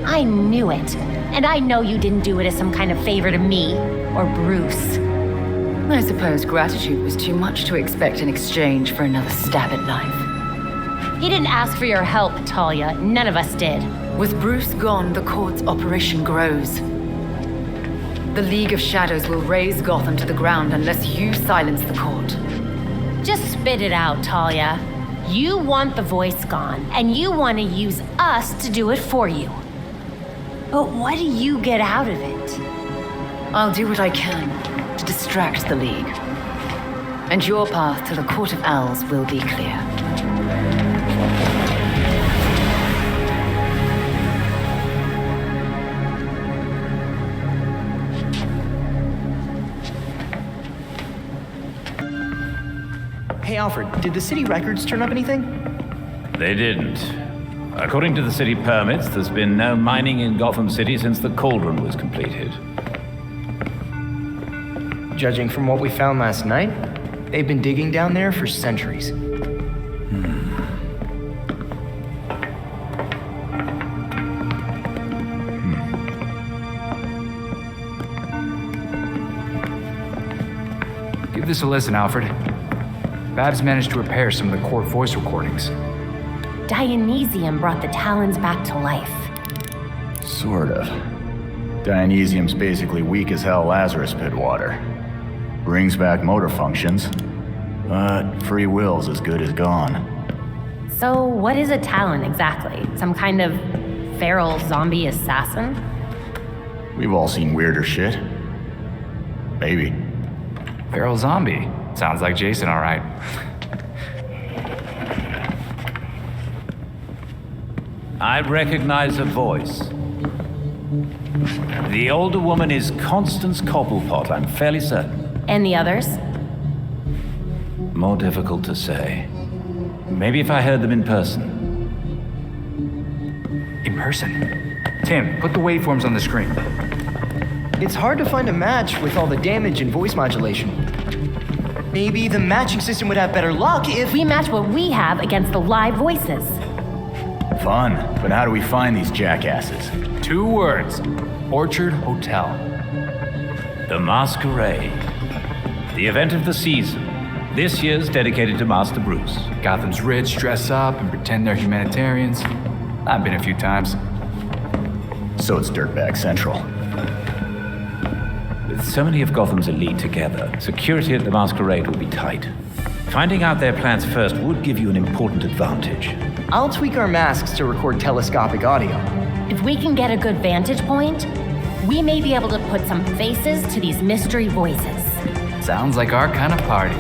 I knew it. And I know you didn't do it as some kind of favor to me or Bruce. I suppose gratitude was too much to expect in exchange for another stab at life. He didn't ask for your help, Talia. None of us did. With Bruce gone, the court's operation grows. The League of Shadows will raze Gotham to the ground unless you silence the court. Just spit it out, Talia. You want the voice gone, and you want to use us to do it for you. But what do you get out of it? I'll do what I can to distract the League. And your path to the Court of Owls will be clear. Hey, Alfred, did the city records turn up anything? They didn't. According to the city permits, there's been no mining in Gotham City since the Cauldron was completed. Judging from what we found last night, they've been digging down there for centuries. Give this a listen, Alfred. Babs managed to repair some of the court voice recordings. Dionysium brought the talons back to life. Sort of. Dionysium's basically weak as hell Lazarus pit water. Brings back motor functions, but free will's as good as gone. So what is a talon exactly? Some kind of feral zombie assassin? We've all seen weirder shit. Maybe. Feral zombie. Sounds like Jason, all right. I recognize a voice. The older woman is Constance Cobblepot, I'm fairly certain. And the others? More difficult to say. Maybe if I heard them in person. In person? Tim, put the waveforms on the screen. It's hard to find a match with all the damage and voice modulation. Maybe the matching system would have better luck if we match what we have against the live voices. Fun, but how do we find these jackasses? 2 words. Orchard Hotel. The Masquerade. The event of the season. This year's dedicated to Master Bruce. Gotham's rich dress up and pretend they're humanitarians. I've been a few times. So it's Dirtbag Central. With so many of Gotham's elite together, security at the Masquerade will be tight. Finding out their plans first would give you an important advantage. I'll tweak our masks to record telescopic audio. If we can get a good vantage point, we may be able to put some faces to these mystery voices. Sounds like our kind of party.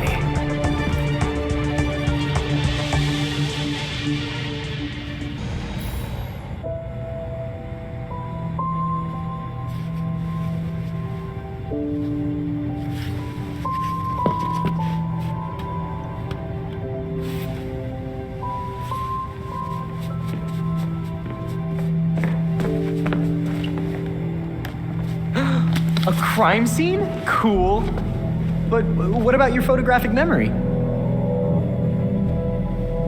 A crime scene? Cool. But what about your photographic memory?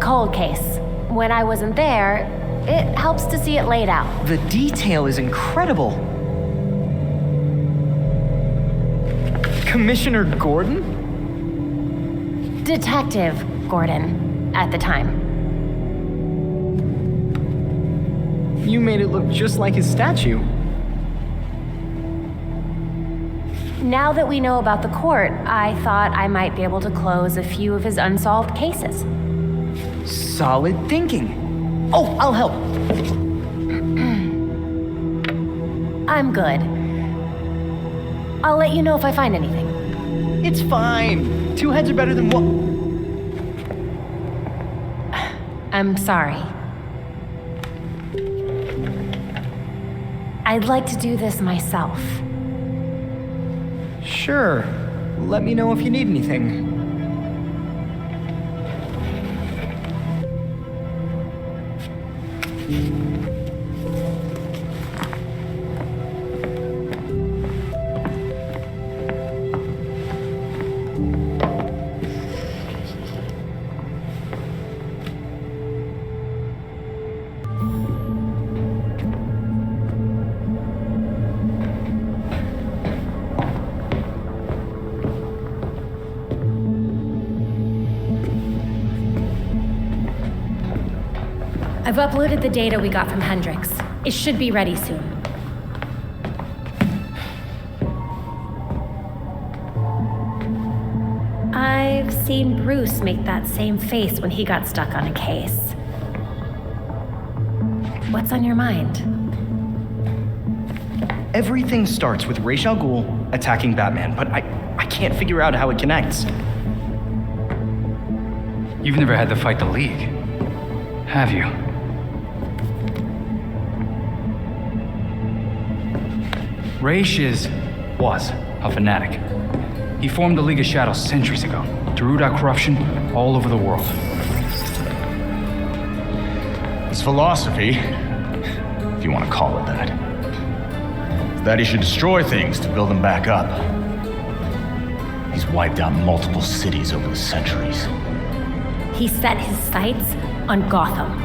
Cold case. When I wasn't there, it helps to see it laid out. The detail is incredible. Commissioner Gordon? Detective Gordon, at the time. You made it look just like his statue. Now that we know about the court, I thought I might be able to close a few of his unsolved cases. Solid thinking. Oh, I'll help. I'm good. I'll let you know if I find anything. It's fine. Two heads are better than one. I'm sorry. I'd like to do this myself. Sure. Let me know if you need anything. I've uploaded the data we got from Hendrix. It should be ready soon. I've seen Bruce make that same face when he got stuck on a case. What's on your mind? Everything starts with Ra's al Ghul attacking Batman, but I can't figure out how it connects. You've never had to fight the League, have you? Ra's was a fanatic. He formed the League of Shadows centuries ago to root out corruption all over the world. His philosophy, if you want to call it that, is that he should destroy things to build them back up. He's wiped out multiple cities over the centuries. He set his sights on Gotham.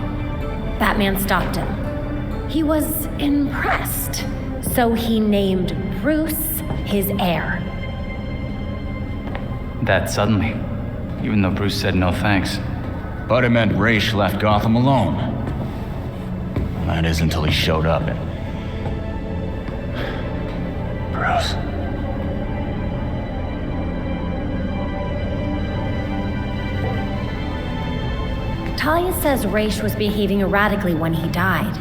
Batman stopped him. He was impressed, so he named Bruce his heir. That suddenly, even though Bruce said no thanks. But it meant Ra's left Gotham alone. That is until he showed up and... Bruce. Talia says Ra's was behaving erratically when he died.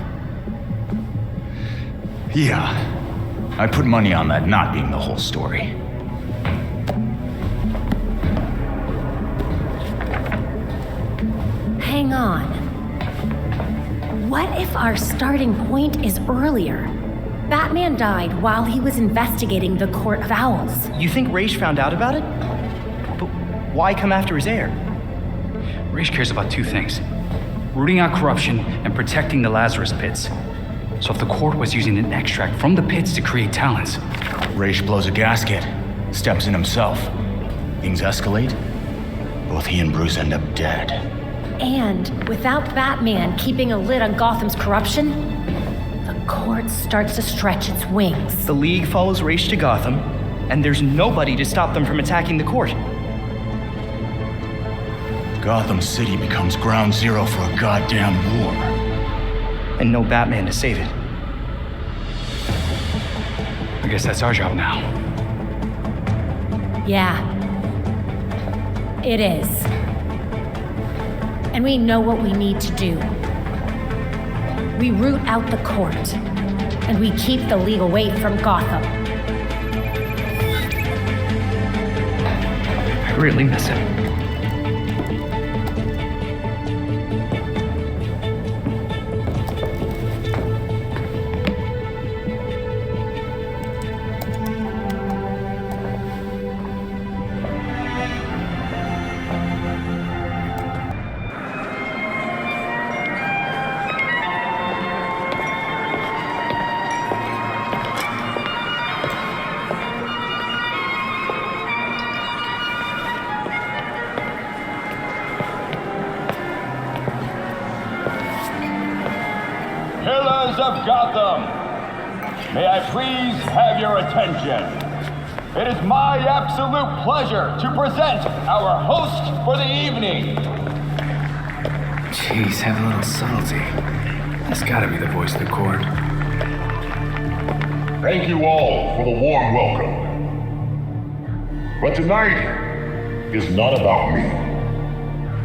Yeah. I put money on that not being the whole story. Hang on. What if our starting point is earlier? Batman died while he was investigating the Court of Owls. You think Ra's found out about it? But why come after his heir? Ra's cares about two things: rooting out corruption and protecting the Lazarus Pits. So if the court was using an extract from the pits to create talents... Ra's blows a gasket, steps in himself. Things escalate. Both he and Bruce end up dead. And without Batman keeping a lid on Gotham's corruption, the court starts to stretch its wings. The League follows Ra's to Gotham, and there's nobody to stop them from attacking the court. Gotham City becomes ground zero for a goddamn war. And no Batman to save it. I guess that's our job now. Yeah. It is. And we know what we need to do. We root out the court, and we keep the League away from Gotham. I really miss him. Of Gotham, may I please have your attention? It is my absolute pleasure to present our host for the evening. Jeez, have a little subtlety. That's gotta be the voice of the court. Thank you all for the warm welcome. But tonight is not about me.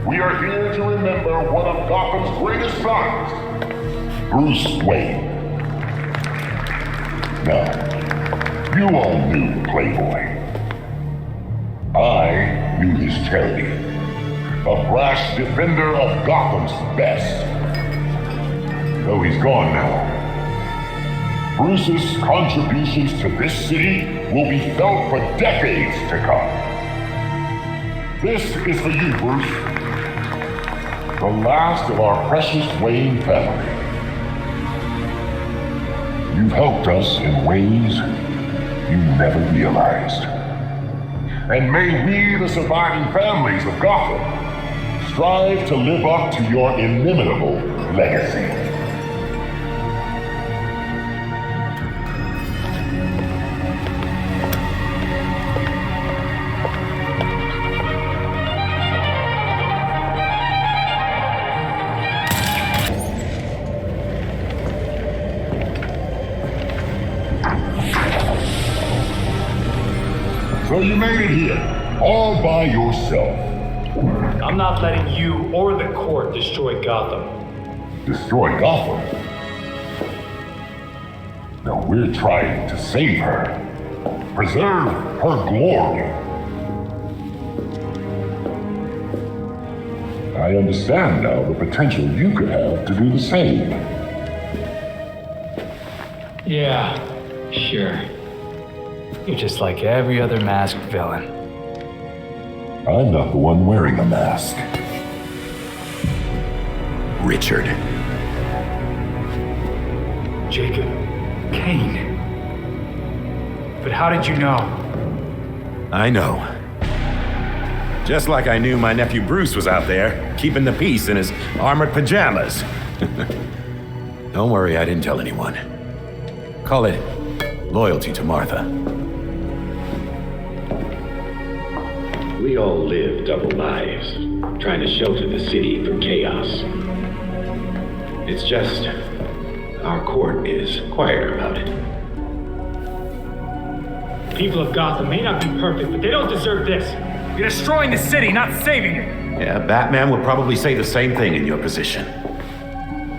We are here to remember one of Gotham's greatest sons, Bruce Wayne. Now, you all knew Playboy. I knew his charity, a brash defender of Gotham's best. Though he's gone now, Bruce's contributions to this city will be felt for decades to come. This is for you, Bruce, the last of our precious Wayne family. You've helped us in ways you never realized. And may we, the surviving families of Gotham, strive to live up to your inimitable legacy. So you made it here, all by yourself. I'm not letting you or the court destroy Gotham. Destroy Gotham? No, we're trying to save her. Preserve her glory. I understand now the potential you could have to do the same. Yeah, sure. You're just like every other masked villain. I'm not the one wearing a mask. Richard. Jacob Kane. But how did you know? I know. Just like I knew my nephew Bruce was out there, keeping the peace in his armored pajamas. Don't worry, I didn't tell anyone. Call it loyalty to Martha. We all live double lives, trying to shelter the city from chaos. It's just, our court is quieter about it. People of Gotham may not be perfect, but they don't deserve this. You're destroying the city, not saving it. Yeah, Batman would probably say the same thing in your position.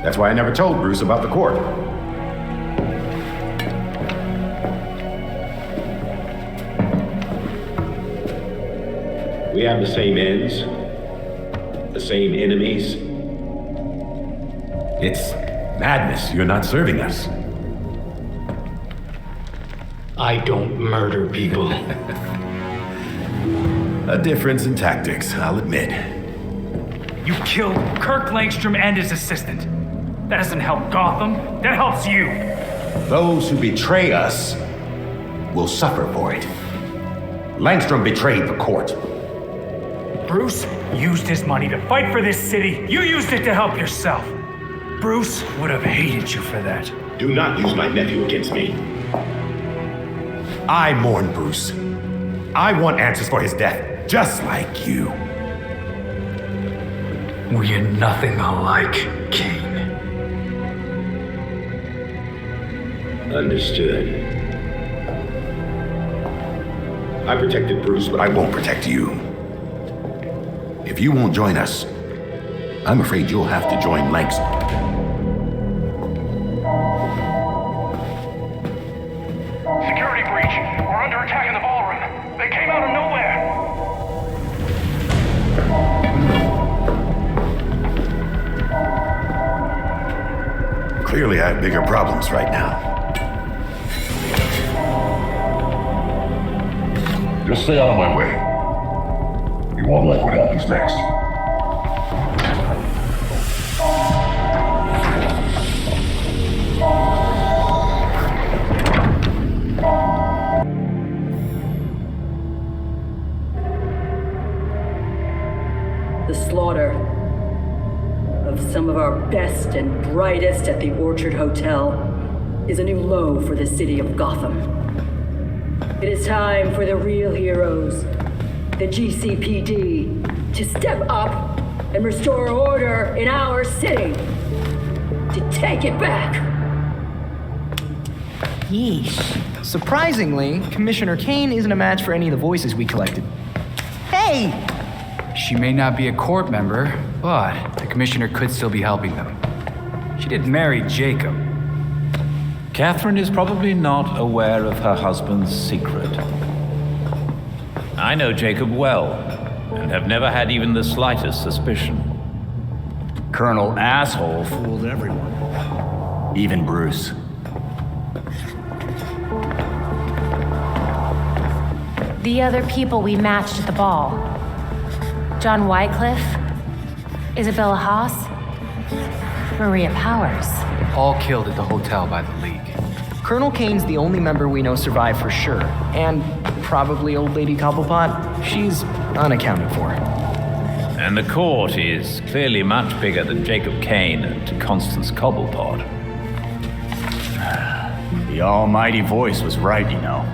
That's why I never told Bruce about the court. We have the same ends, the same enemies. It's madness. You're not serving us. I don't murder people. A difference in tactics, I'll admit. You killed Kirk Langstrom and his assistant. That doesn't help Gotham. That helps you. Those who betray us will suffer for it. Langstrom betrayed the court. Bruce used his money to fight for this city. You used it to help yourself. Bruce would have hated you for that. Do not use my nephew against me. I mourn Bruce. I want answers for his death, just like you. We're nothing alike, Kane. Understood. I protected Bruce, but I won't protect you. If you won't join us, I'm afraid you'll have to join Langstrom. Security breach. We're under attack in the ballroom. They came out of nowhere. Clearly, I have bigger problems right now. Just stay out of my way. You won't like what happens next. The slaughter of some of our best and brightest at the Orchard Hotel is a new low for the city of Gotham. It is time for the real heroes, the GCPD, to step up and restore order in our city. To take it back. Yeesh. Surprisingly, Commissioner Kane isn't a match for any of the voices we collected. Hey! She may not be a court member, but the commissioner could still be helping them. She did marry Jacob. Catherine is probably not aware of her husband's secret. I know Jacob well, and have never had even the slightest suspicion. Colonel Asshole fooled everyone. Even Bruce. The other people we matched at the ball. John Wycliffe, Isabella Haas, Maria Powers. All killed at the hotel by the League. Colonel Kane's the only member we know survived for sure. And probably Old Lady Cobblepot. She's unaccounted for. And the court is clearly much bigger than Jacob Kane and Constance Cobblepot. The almighty voice was right, you know.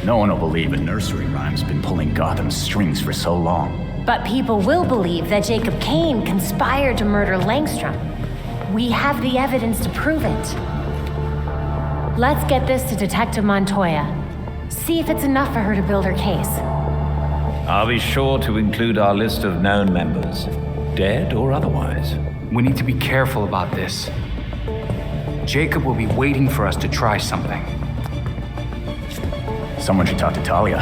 No one will believe a nursery rhyme's been pulling Gotham's strings for so long. But people will believe that Jacob Kane conspired to murder Langstrom. We have the evidence to prove it. Let's get this to Detective Montoya. See if it's enough for her to build her case. I'll be sure to include our list of known members, dead or otherwise. We need to be careful about this. Jacob will be waiting for us to try something. Someone should talk to Talia.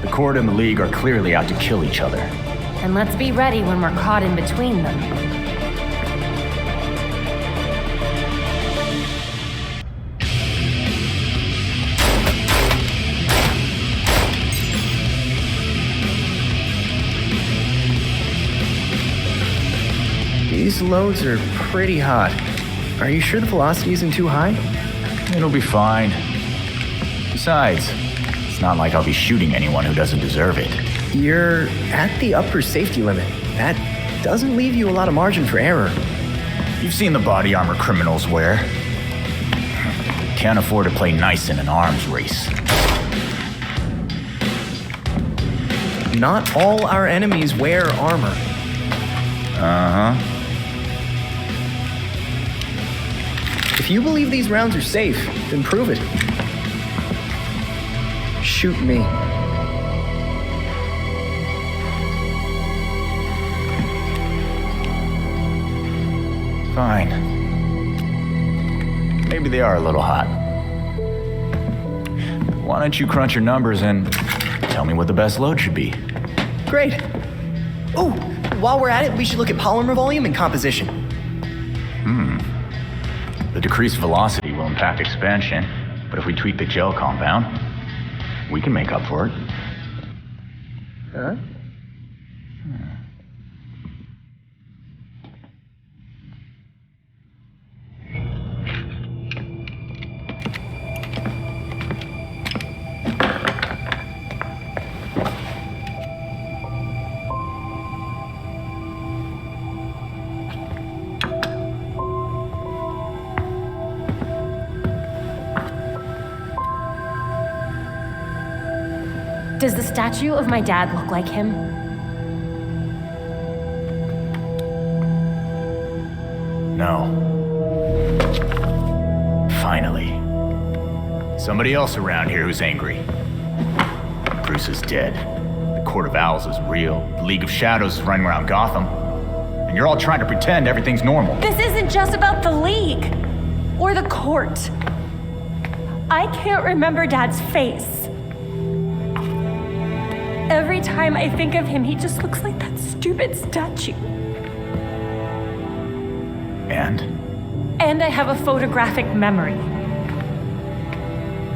The court and the League are clearly out to kill each other. And let's be ready when we're caught in between them. These loads are pretty hot. Are you sure the velocity isn't too high? It'll be fine. Besides, it's not like I'll be shooting anyone who doesn't deserve it. You're at the upper safety limit. That doesn't leave you a lot of margin for error. You've seen the body armor criminals wear. Can't afford to play nice in an arms race. Not all our enemies wear armor. Uh-huh. If you believe these rounds are safe, then prove it. Shoot me. Fine. Maybe they are a little hot. Why don't you crunch your numbers and tell me what the best load should be? Great. Oh, while we're at it, we should look at polymer volume and composition. The decreased velocity will impact expansion, but if we tweak the gel compound, we can make up for it. Huh? Does the statue of my dad look like him? No. Finally. Somebody else around here who's angry. Bruce is dead. The Court of Owls is real. The League of Shadows is running around Gotham. And you're all trying to pretend everything's normal. This isn't just about the League or the court. I can't remember Dad's face. Every time I think of him, he just looks like that stupid statue. And I have a photographic memory.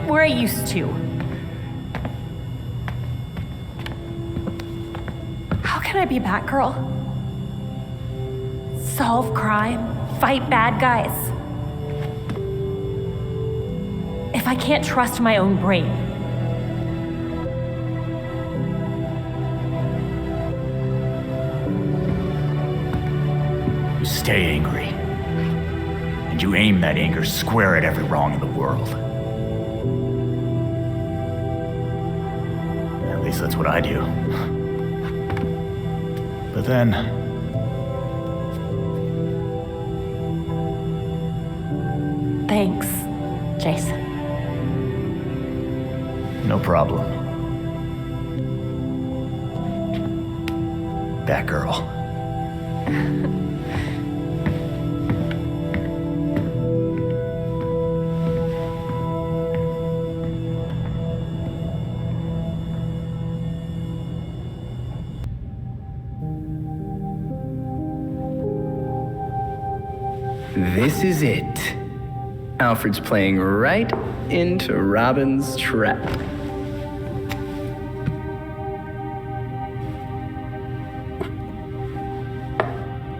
Where I used to. How can I be Batgirl? Solve crime, fight bad guys. If I can't trust my own brain. Stay angry. And you aim that anger square at every wrong in the world. At least that's what I do. But then... Thanks, Jace. No problem. Batgirl. This is it. Alfred's playing right into Robin's trap.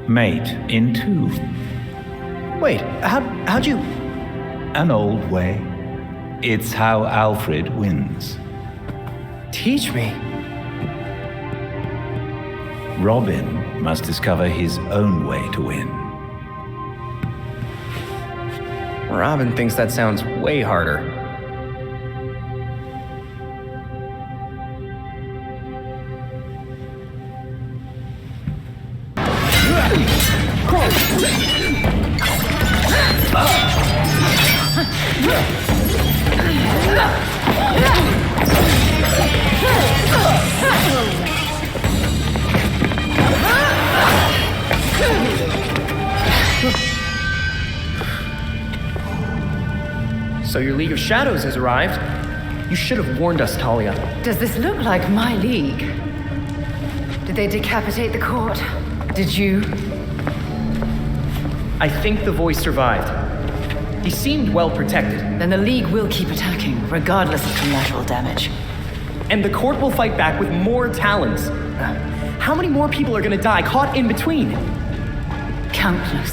Mate in two. Wait, how'd you... An old way. It's how Alfred wins. Teach me. Robin must discover his own way to win. Robin thinks that sounds way harder. So your League of Shadows has arrived. You should have warned us, Talia. Does this look like my league? Did they decapitate the court? Did you? I think the voice survived. He seemed well protected. Then the League will keep attacking, regardless of collateral damage. And the court will fight back with more talons. How many more people are gonna die caught in between? Countless.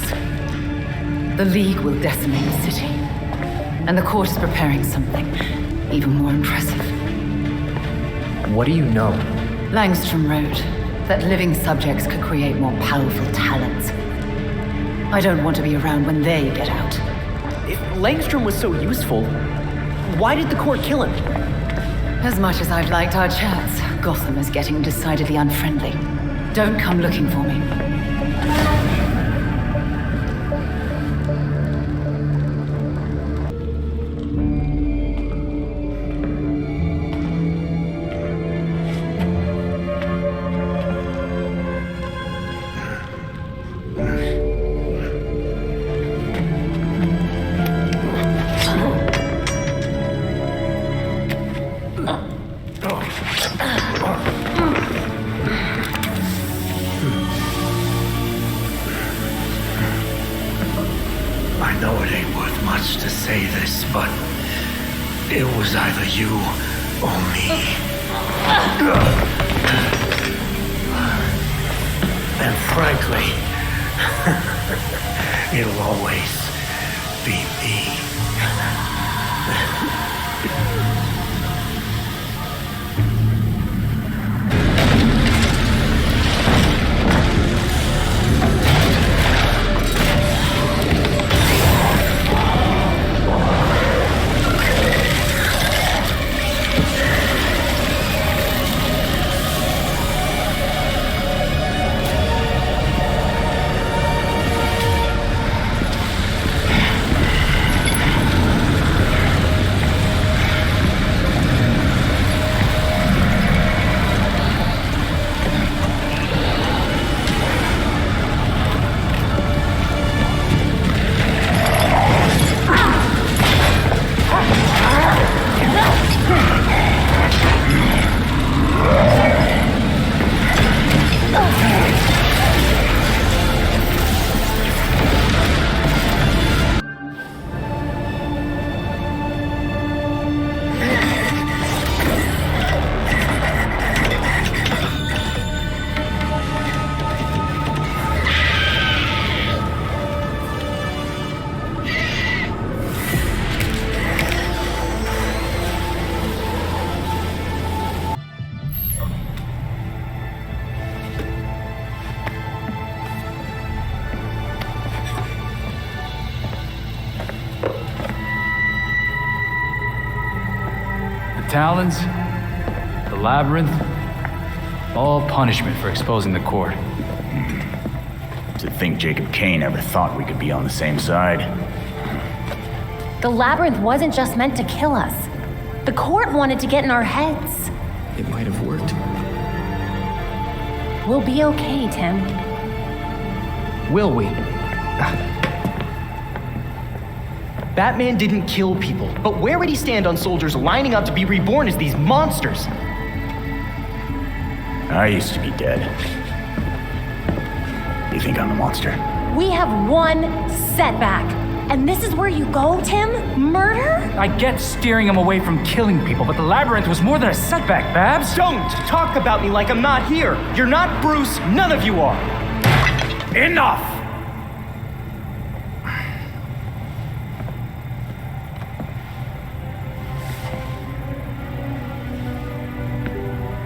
The League will decimate the city. And the court is preparing something even more impressive. What do you know? Langstrom wrote that living subjects could create more powerful talents. I don't want to be around when they get out. If Langstrom was so useful, why did the court kill him? As much as I've liked our chats, Gotham is getting decidedly unfriendly. Don't come looking for me. I know it ain't worth much to say this, but it was either you or me. And frankly, it'll always be me. Talons, the labyrinth, all punishment for exposing the court. To think Jacob Kane ever thought we could be on the same side. The labyrinth wasn't just meant to kill us. The court wanted to get in our heads. It might have worked. We'll be okay, Tim. Will we? Batman didn't kill people, but where would he stand on soldiers lining up to be reborn as these monsters? I used to be dead. You think I'm the monster? We have one setback. And this is where you go, Tim? Murder? I get steering him away from killing people, but the labyrinth was more than a setback, Babs. Don't talk about me like I'm not here. You're not Bruce. None of you are. Enough!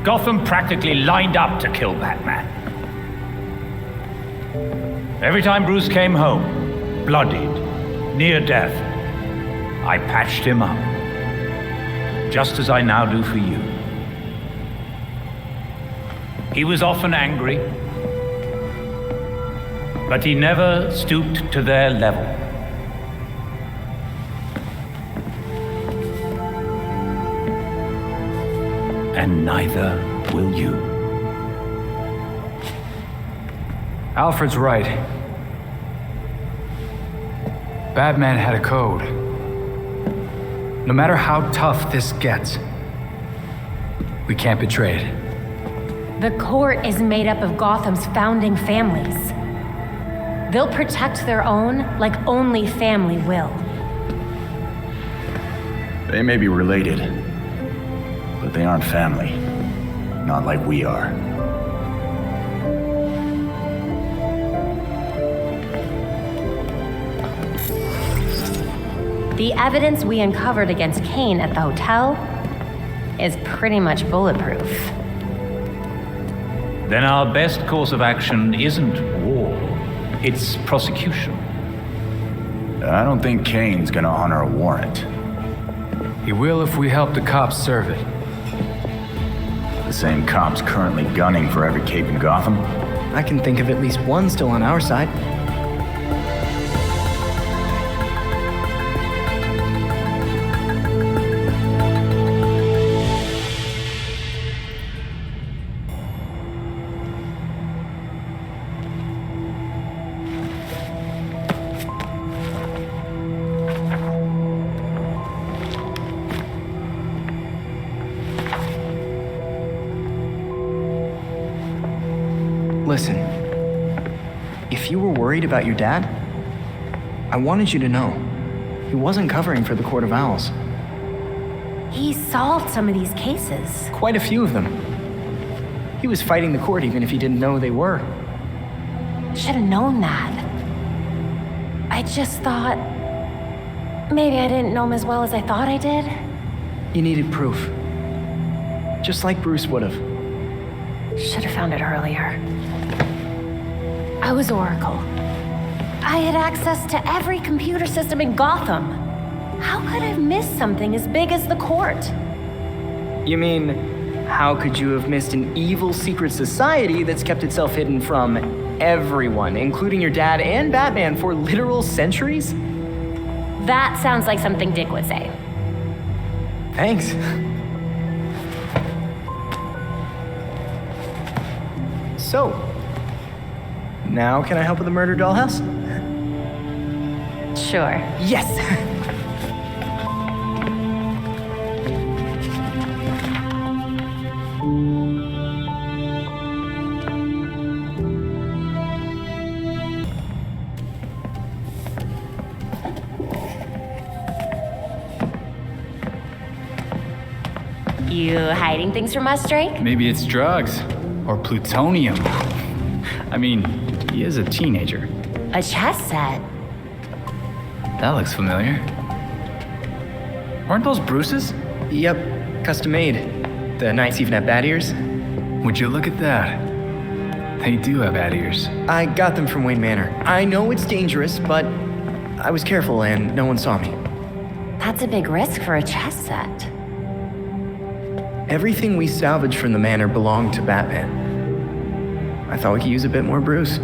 Gotham practically lined up to kill Batman. Every time Bruce came home, bloodied, near death, I patched him up, just as I now do for you. He was often angry, but he never stooped to their level. And neither will you. Alfred's right. Batman had a code. No matter how tough this gets, we can't betray it. The court is made up of Gotham's founding families. They'll protect their own like only family will. They may be related, but they aren't family. Not like we are. The evidence we uncovered against Kane at the hotel is pretty much bulletproof. Then our best course of action isn't war, it's prosecution. I don't think Kane's gonna honor a warrant. He will if we help the cops serve it. The same cops currently gunning for every cape in Gotham? I can think of at least one still on our side. Listen, if you were worried about your dad, I wanted you to know he wasn't covering for the Court of Owls. He solved some of these cases. Quite a few of them. He was fighting the court even if he didn't know they were. Should have known that. I just thought maybe I didn't know him as well as I thought I did. You needed proof. Just like Bruce would have. Should have found it earlier. I was Oracle. I had access to every computer system in Gotham. How could I have missed something as big as the court? You mean, how could you have missed an evil secret society that's kept itself hidden from everyone, including your dad and Batman, for literal centuries? That sounds like something Dick would say. Thanks. So, now can I help with the murder dollhouse? Sure. Yes! You hiding things from us, Drake? Maybe it's drugs. Or plutonium. I mean, he is a teenager. A chess set. That looks familiar. Aren't those Bruce's? Yep, custom made. The Knights even have bat ears. Would you look at that? They do have bat ears. I got them from Wayne Manor. I know it's dangerous, but I was careful and no one saw me. That's a big risk for a chess set. Everything we salvaged from the manor belonged to Batman. I thought we could use a bit more Bruce.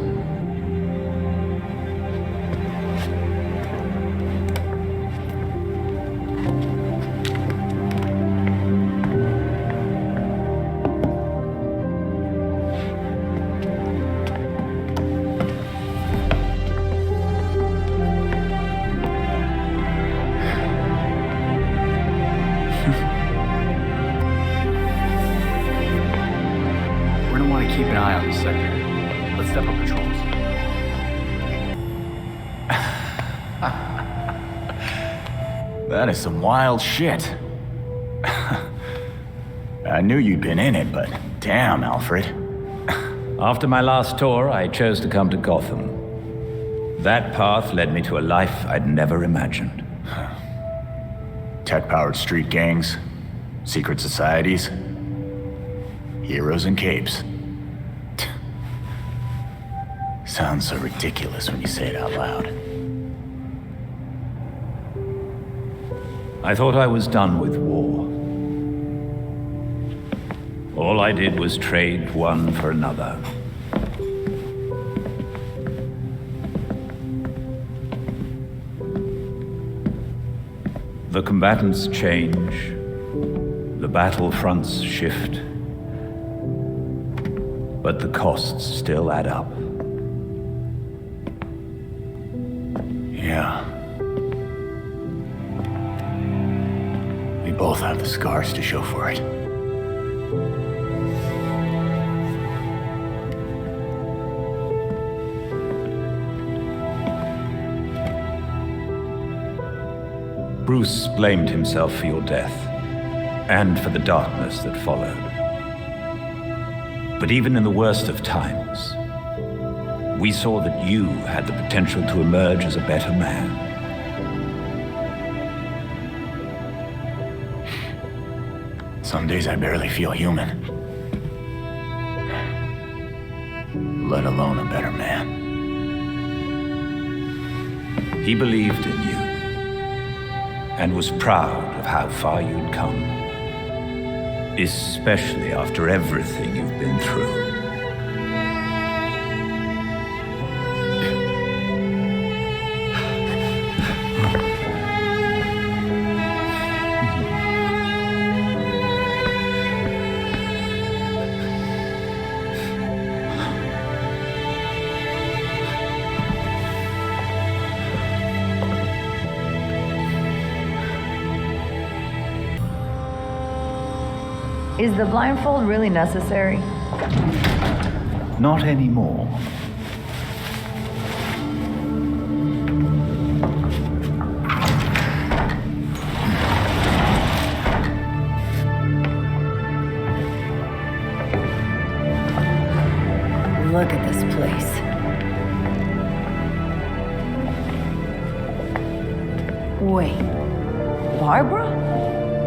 keep an eye on this sector. Let's step up patrols. That is some wild shit. I knew you'd been in it, but damn, Alfred. After my last tour, I chose to come to Gotham. That path led me to a life I'd never imagined. Tech-powered street gangs, secret societies, heroes in capes. Sounds so ridiculous when you say it out loud. I thought I was done with war. All I did was trade one for another. The combatants change, the battle fronts shift, but the costs still add up. Yeah. We both have the scars to show for it. Bruce blamed himself for your death, and for the darkness that followed. But even in the worst of times, we saw that you had the potential to emerge as a better man. Some days I barely feel human. Let alone a better man. He believed in you, and was proud of how far you'd come, especially after everything you've been through. Is the blindfold really necessary? Not anymore. Look at this place. Wait, Barbara?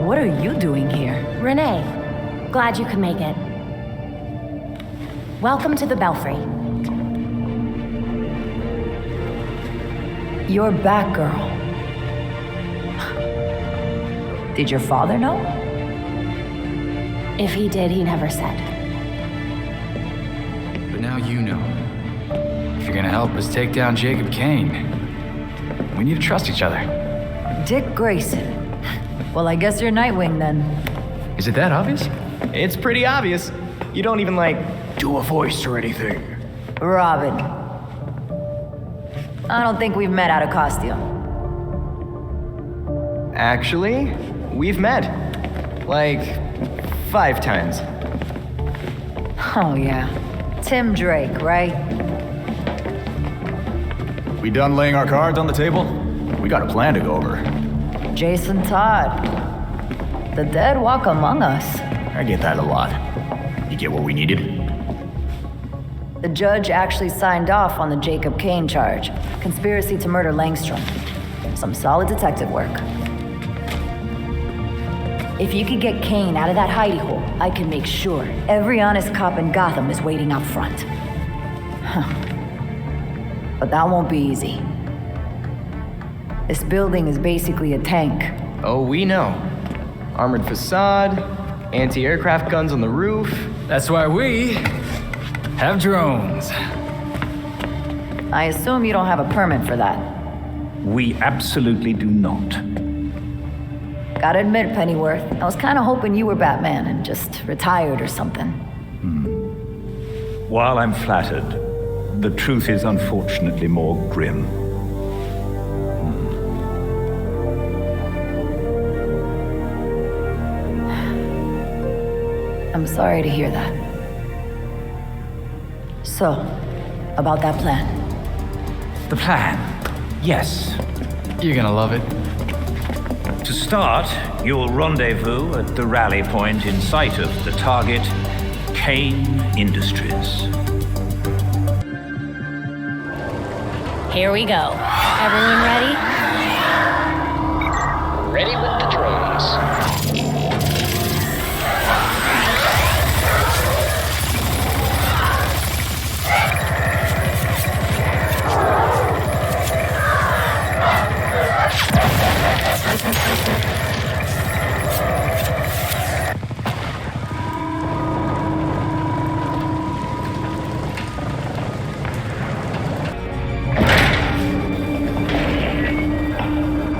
What are you doing here? Renee, glad you could make it. Welcome to the Belfry. You're Batgirl. Did your father know? If he did, he never said. But now you know. If you're gonna help us take down Jacob Kane, we need to trust each other. Dick Grayson. Well, I guess you're Nightwing then. Is it that obvious? It's pretty obvious. You don't even, like, do a voice or anything. Robin. I don't think we've met out of costume. Actually, we've met. Like, 5 times. Oh, yeah. Tim Drake, right? We done laying our cards on the table? We got a plan to go over. Jason Todd. The dead walk among us. I get that a lot. You get what we needed? The judge actually signed off on the Jacob Kane charge. Conspiracy to murder Langstrom. Some solid detective work. If you could get Kane out of that hidey hole, I can make sure every honest cop in Gotham is waiting out front. Huh. But that won't be easy. This building is basically a tank. Oh, we know. Armored facade, anti-aircraft guns on the roof. That's why we have drones. I assume you don't have a permit for that. We absolutely do not. Gotta admit, Pennyworth, I was kinda hoping you were Batman and just retired or something. While I'm flattered, the truth is unfortunately more grim. I'm sorry to hear that. So, about that plan. The plan? Yes. You're gonna love it. To start, you'll rendezvous at the rally point in sight of the target, Kane Industries. Here we go. Everyone ready? Ready with the drones.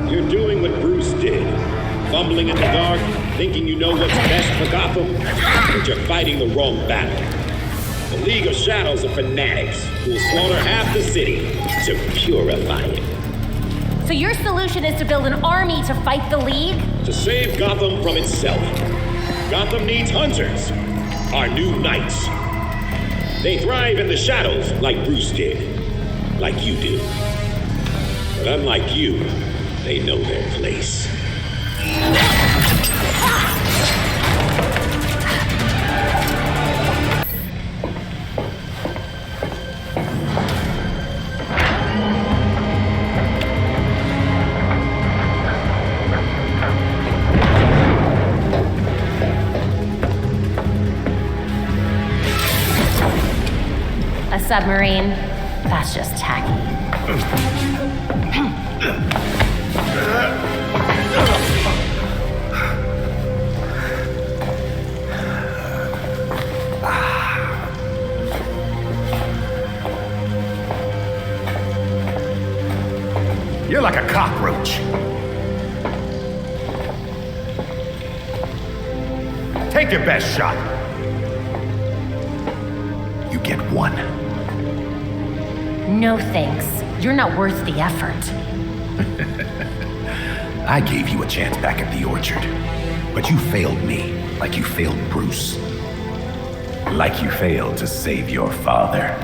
You're doing what Bruce did. Fumbling in the dark, thinking you know what's best for Gotham, but you're fighting the wrong battle. The League of Shadows are fanatics who will slaughter half the city to purify it. So your solution is to build an army to fight the League? To save Gotham from itself. Gotham needs hunters, our new knights. They thrive in the shadows like Bruce did, like you do. But unlike you, they know their place. A submarine? That's just tacky. You're like a cockroach. Take your best shot. You get one. No thanks. You're not worth the effort. I gave you a chance back at the orchard, but you failed me like you failed Bruce. Like you failed to save your father.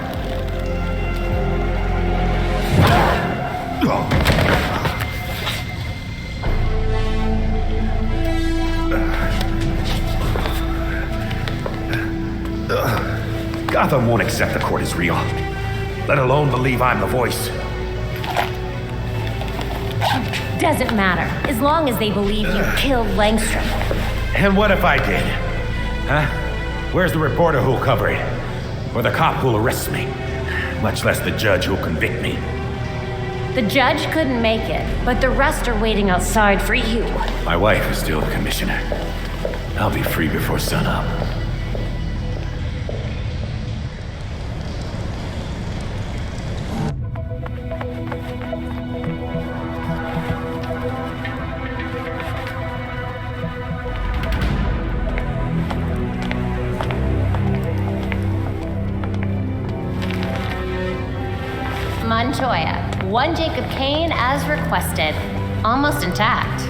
Gotham won't accept the court is real, let alone believe I'm the voice. Doesn't matter, as long as they believe you killed Langstrom. And what if I did? Huh? Where's the reporter who'll cover it? Or the cop who'll arrest me? Much less the judge who'll convict me. The judge couldn't make it, but the rest are waiting outside for you. My wife is still the commissioner. I'll be free before sunup. Montoya, one Jacob Kane as requested. Almost intact.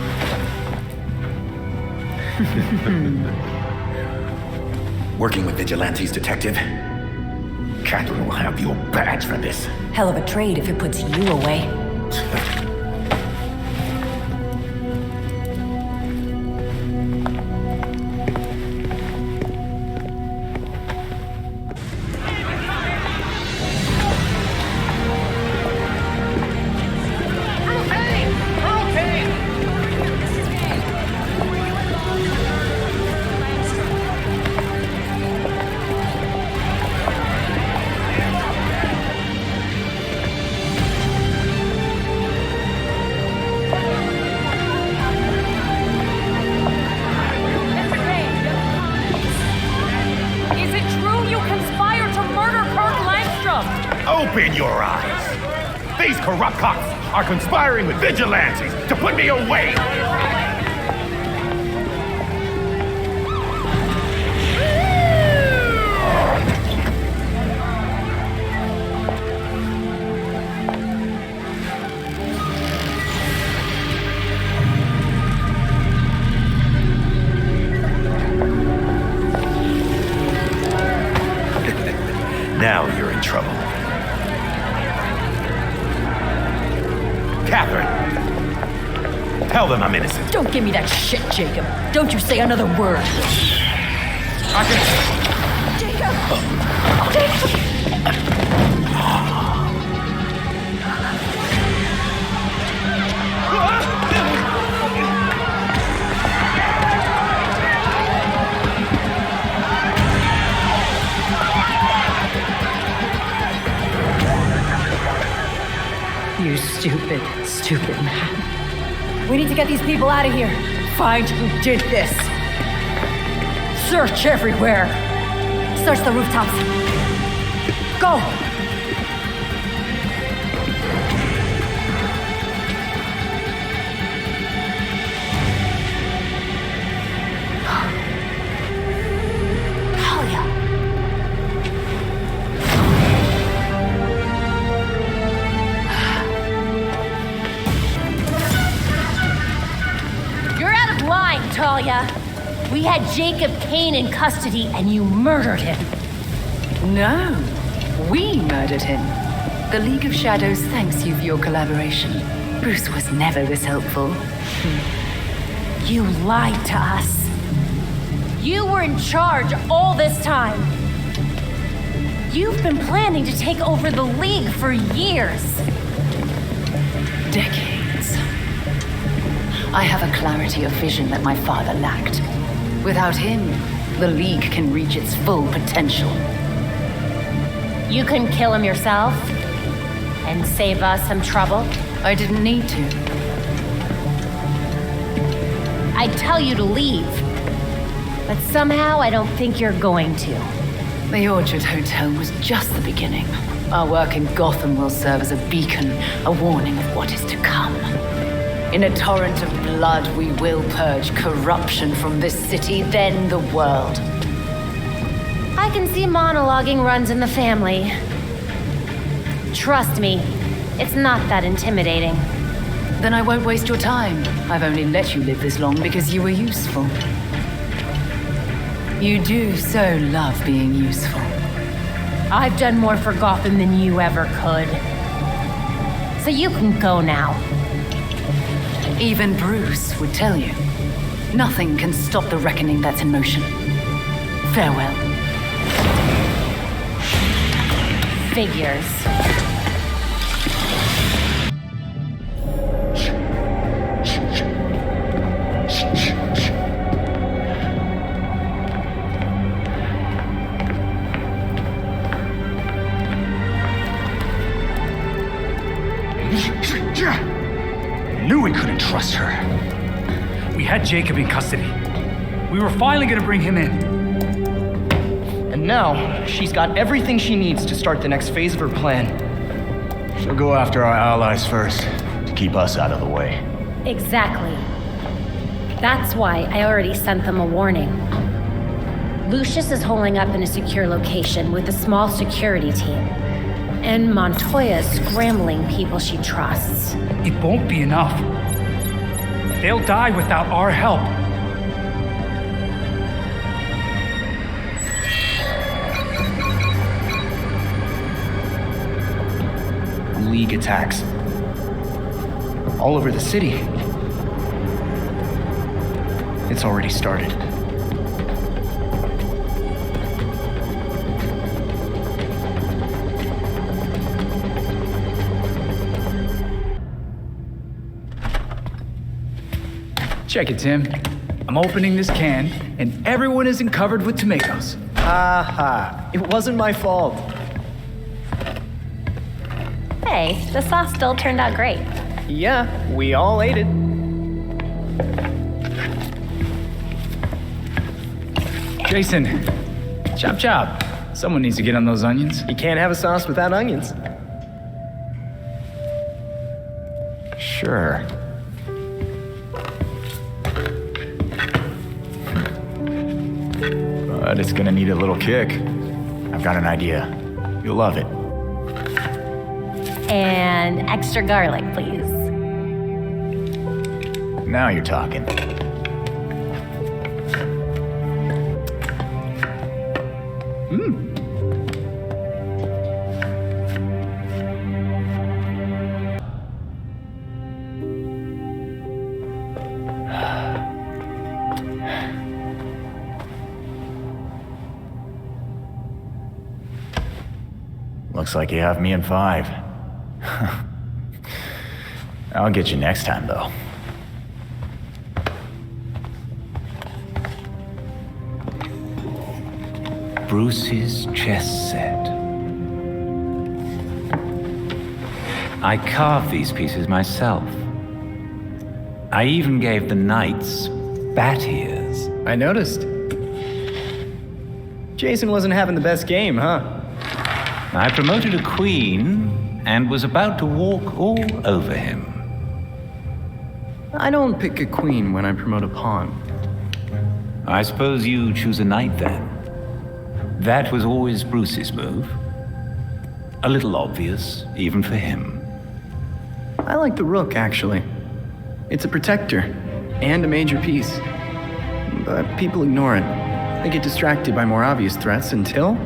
Working with vigilantes, detective. Catherine will have your badge for this. Hell of a trade if it puts you away. Open your eyes! These corrupt cops are conspiring with vigilantes to put me away! Now you're in trouble. Catherine! Tell them I'm innocent. Don't give me that shit, Jacob. Don't you say another word. Jacob! You stupid, stupid man. We need to get these people out of here. Find who did this. Search everywhere. Search the rooftops. Go! Talia. You're out of line, Talia. We had Jacob Kane in custody and you murdered him. No, we murdered him. The League of Shadows thanks you for your collaboration. Bruce was never this helpful. You lied to us. You were in charge all this time. You've been planning to take over the League for years. Decades. I have a clarity of vision that my father lacked. Without him, the League can reach its full potential. You couldn't kill him yourself? And save us some trouble? I didn't need to. I'd tell you to leave. But somehow I don't think you're going to. The Orchard Hotel was just the beginning. Our work in Gotham will serve as a beacon, a warning of what is to come. In a torrent of blood, we will purge corruption from this city, then the world. I can see monologuing runs in the family. Trust me, it's not that intimidating. Then I won't waste your time. I've only let you live this long because you were useful. You do so love being useful. I've done more for Gotham than you ever could. So you can go now. Even Bruce would tell you. Nothing can stop the reckoning that's in motion. Farewell. Figures. Knew we couldn't trust her. We had Jacob in custody. We were finally gonna bring him in. And now, she's got everything she needs to start the next phase of her plan. She'll go after our allies first, to keep us out of the way. Exactly. That's why I already sent them a warning. Lucius is holding up in a secure location with a small security team. And Montoya is scrambling people she trusts. It won't be enough. They'll die without our help. League attacks. All over the city. It's already started. Check it, Tim. I'm opening this can, and everyone isn't covered with tomatoes. Haha, it wasn't my fault. Hey, the sauce still turned out great. Yeah, we all ate it. Jason, chop chop. Someone needs to get on those onions. You can't have a sauce without onions. Sure. But it's gonna need a little kick. I've got an idea. You'll love it. And extra garlic, please. Now you're talking. Looks like you have me in 5. I'll get you next time, though. Bruce's chess set. I carved these pieces myself. I even gave the knights bat ears. I noticed. Jason wasn't having the best game, huh? I promoted a queen and was about to walk all over him. I don't pick a queen when I promote a pawn. I suppose you choose a knight then. That was always Bruce's move. A little obvious, even for him. I like the rook, actually. It's a protector and a major piece. But people ignore it. They get distracted by more obvious threats until...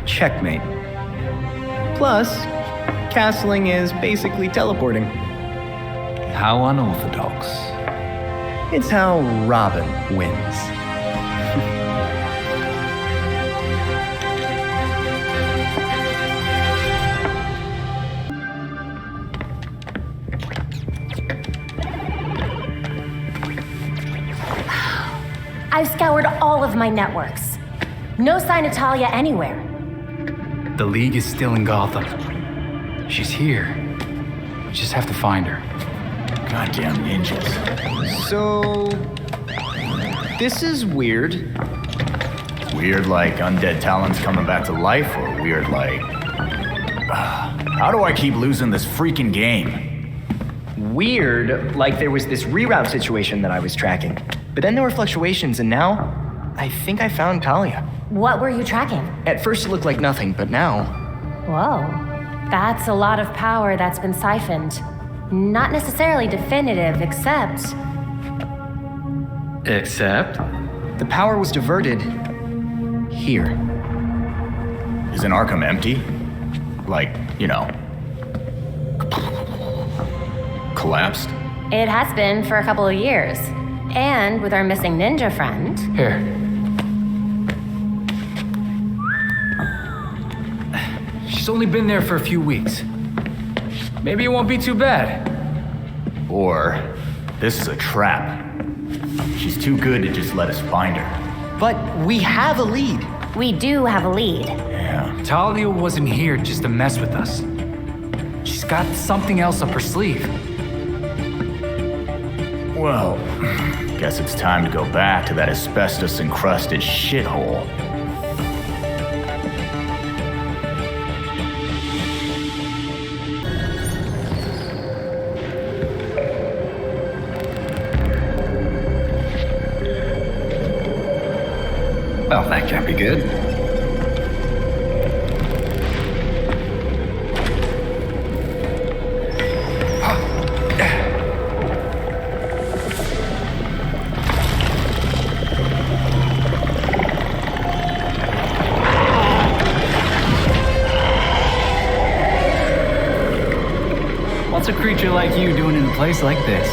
checkmate. Plus, castling is basically teleporting. How unorthodox. It's how Robin wins. I've scoured all of my networks. No sign of Talia anywhere. The League is still in Gotham. She's here. We just have to find her. Goddamn ninjas. So... this is weird. Weird like undead talents coming back to life, or weird like... how do I keep losing this freaking game? Weird, like there was this reroute situation that I was tracking. But then there were fluctuations, and now, I think I found Talia. What were you tracking? At first it looked like nothing, but now... Whoa. That's a lot of power that's been siphoned. Not necessarily definitive, except... Except? The power was diverted... here. Isn't Arkham empty? Like, you know... collapsed? It has been for a couple of years. And with our missing ninja friend... Here. She's only been there for a few weeks. Maybe it won't be too bad. Or, this is a trap. She's too good to just let us find her. But we have a lead. We do have a lead. Yeah. Talia wasn't here just to mess with us. She's got something else up her sleeve. Well, guess it's time to go back to that asbestos-encrusted shithole. Well, that can't be good. What's a creature like you doing in a place like this?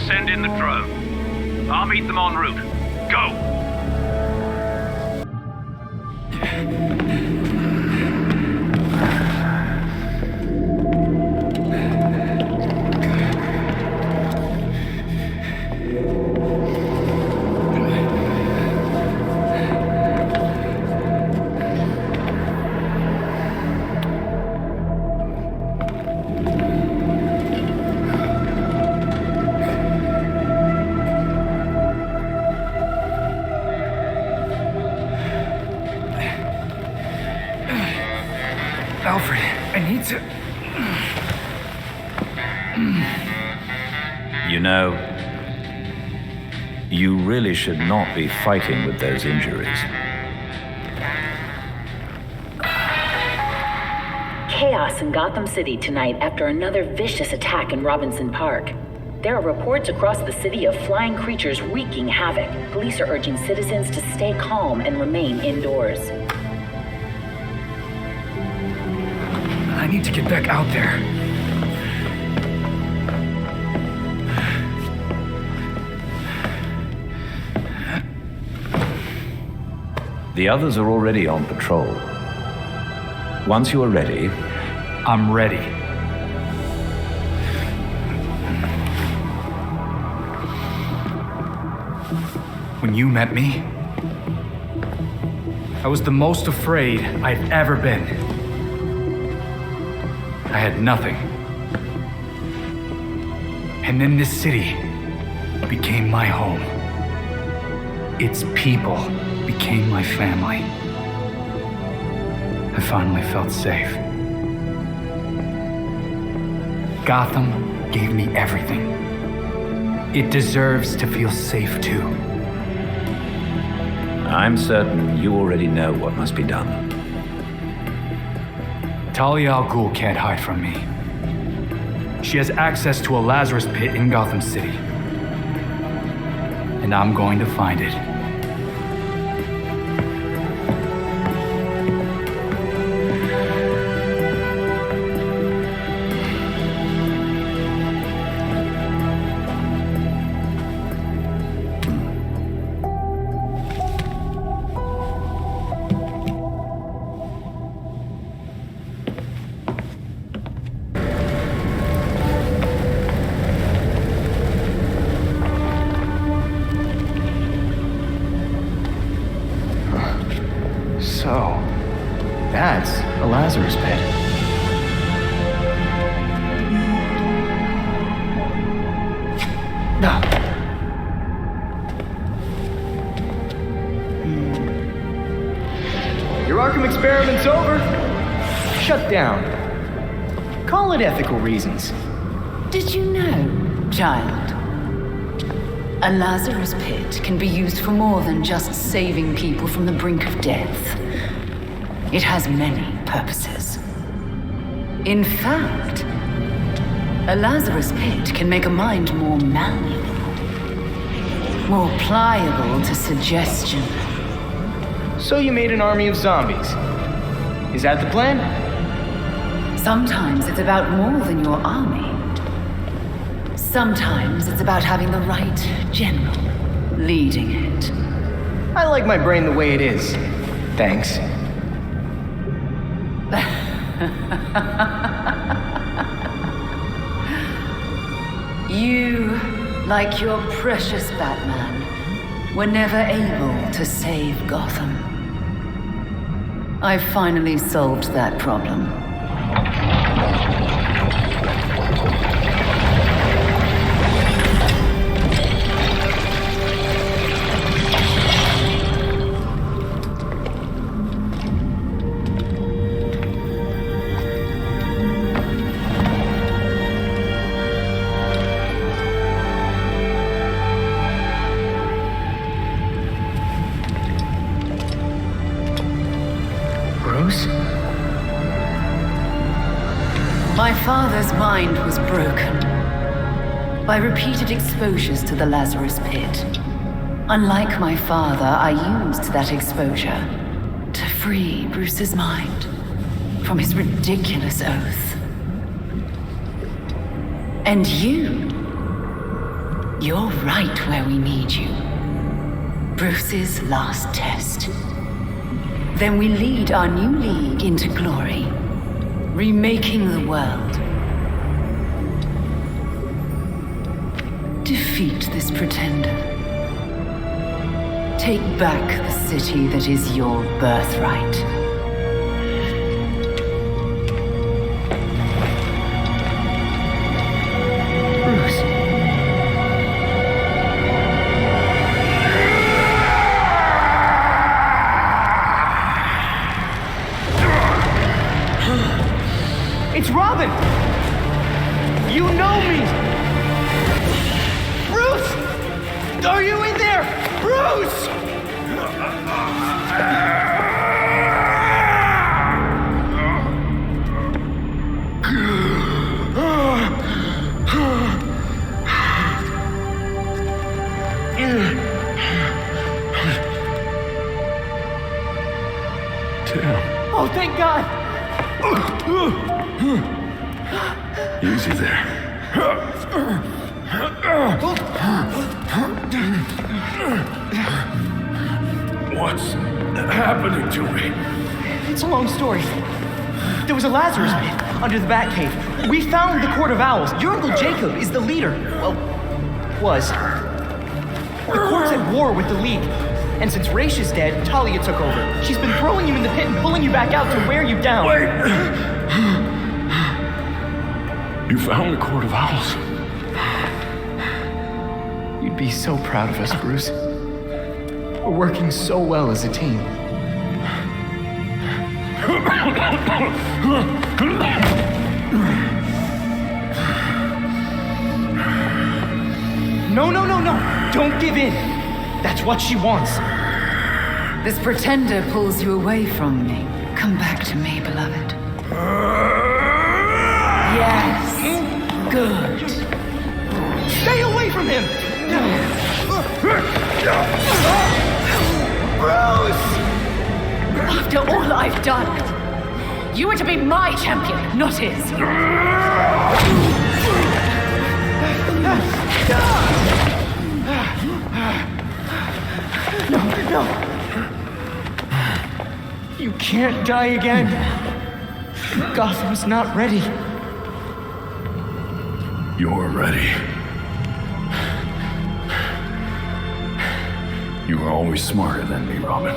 send in the drone. I'll meet them en route. Go! Alfred, I need to... You know, you really should not be fighting with those injuries. Chaos in Gotham City tonight after another vicious attack in Robinson Park. There are reports across the city of flying creatures wreaking havoc. Police are urging citizens to stay calm and remain indoors. I need to get back out there. The others are already on patrol. Once you are ready... I'm ready. When you met me, I was the most afraid I'd ever been. I had nothing. And then this city became my home. Its people became my family. I finally felt safe. Gotham gave me everything. It deserves to feel safe too. I'm certain you already know what must be done. Talia al Ghul can't hide from me. She has access to a Lazarus pit in Gotham City. And I'm going to find it. So, that's a Lazarus pit. No. Your Arkham experiment's over. Shut down. Call it ethical reasons. Did you know, child? A Lazarus pit can be used for more than just saving people from the brink of death. It has many purposes. In fact, a Lazarus pit can make a mind more malleable, more pliable to suggestion. So you made an army of zombies. Is that the plan? Sometimes it's about more than your army. Sometimes it's about having the right general leading it. I like my brain the way it is. Thanks. You, like your precious Batman, were never able to save Gotham. I've finally solved that problem. My father's mind was broken by repeated exposures to the Lazarus pit. Unlike my father, I used that exposure to free Bruce's mind from his ridiculous oath. And you You're right where we need you. Bruce's last test. Then we lead our new league into glory, remaking the world. Defeat this pretender. Take back the city that is your birthright. It's Robin! You know me! Bruce! Are you in there? Bruce! Damn. Oh, thank God! Easy there. What's happening to me? It's a long story. There was a Lazarus pit under the Batcave. We found the Court of Owls. Your Uncle Jacob is the leader. Well, was. The court's at war with the League. And since Raish is dead, Talia took over. She's been throwing you in the pit and pulling you back out to wear you down. Wait! You found the Court of Owls? You'd be so proud of us, Bruce. We're working so well as a team. No. Don't give in. That's what she wants. This pretender pulls you away from me. Come back to me, beloved. Yes. Good. Stay away from him! Bruce! After all I've done, you were to be my champion, not his. No. You can't die again. Gotham's not ready. You're ready. You were always smarter than me, Robin.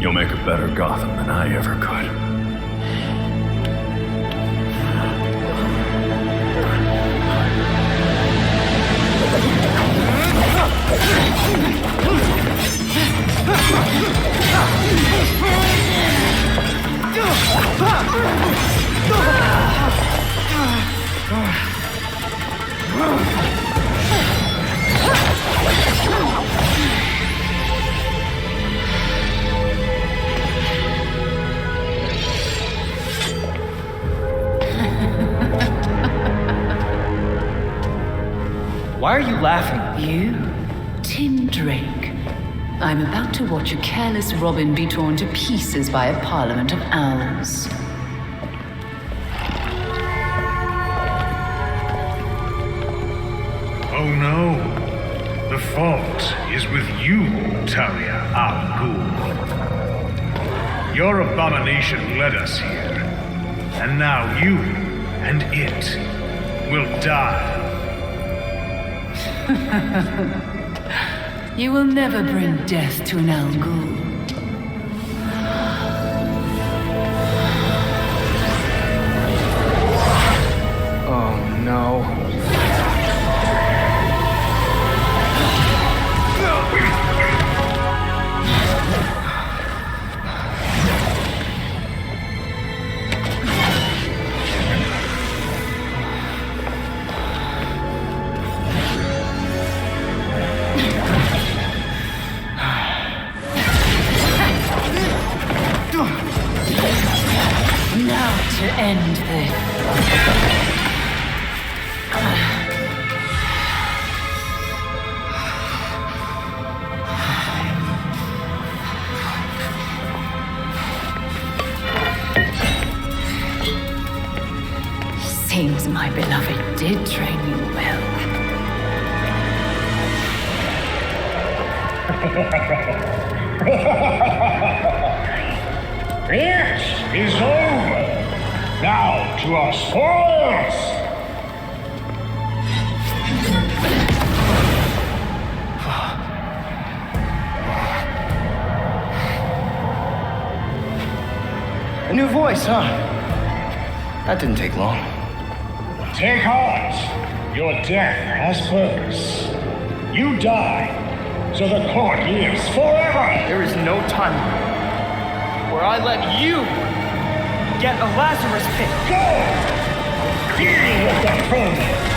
You'll make a better Gotham than I ever could. Why are you laughing? You? Tim Drake. I'm about to watch a careless Robin be torn to pieces by a parliament of owls. Oh no. The fault is with you, Talia al Ghul. Your abomination led us here. And now you and it will die. You will never bring death to an Al Ghul. Oh no. Now beloved did train you well. It is over. Now to our spoils. A new voice, huh? That didn't take long. Take heart. Your death has purpose. You die, so the court lives forever. There is no time where I let you get a Lazarus pit. Go! Deal with that vermin.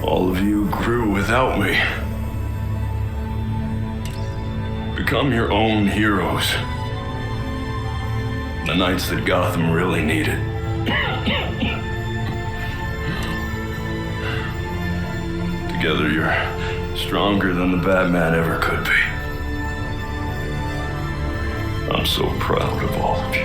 All of you grew without me. Become your own heroes. The knights that Gotham really needed. Together you're stronger than the Batman ever could be. I'm so proud of all of you.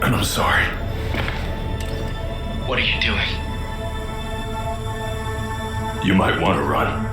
And I'm sorry. What are you doing? You might want to run.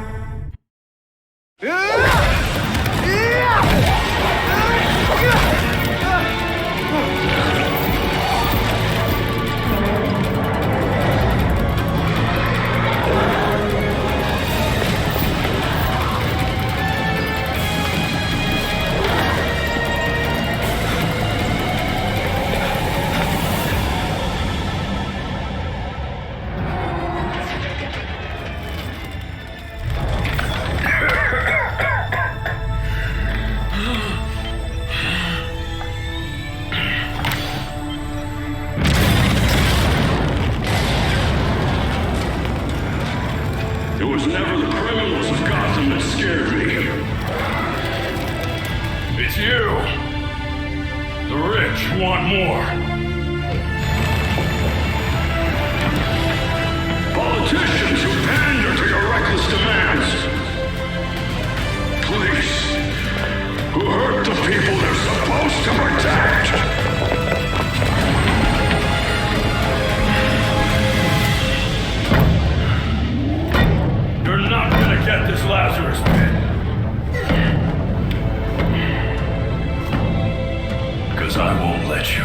It was never the criminals of Gotham that scared me. It's you. The rich want more. Politicians who pander to your reckless demands. Police who hurt the people they're supposed to protect. You're not gonna get this Lazarus pit. Because I won't let you.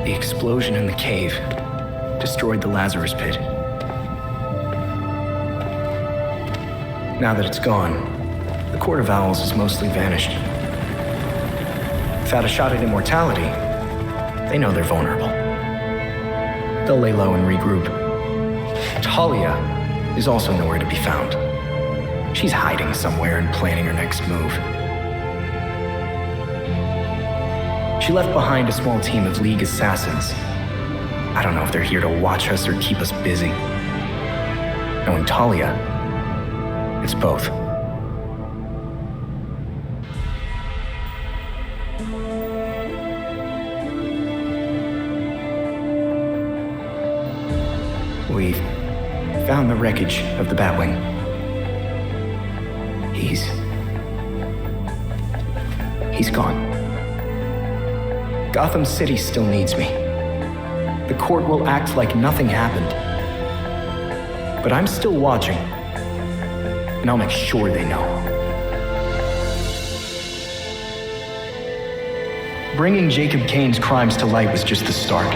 The explosion in the cave destroyed the Lazarus pit. Now that it's gone, the Court of Owls has mostly vanished. Without a shot at immortality, they know they're vulnerable. They'll lay low and regroup. Talia is also nowhere to be found. She's hiding somewhere and planning her next move. She left behind a small team of League assassins. I don't know if they're here to watch us or keep us busy. Knowing Talia, it's both. We've found the wreckage of the Batwing. He's He's gone. Gotham City still needs me. The court will act like nothing happened. But I'm still watching. And I'll make sure they know. Bringing Jacob Kane's crimes to light was just the start.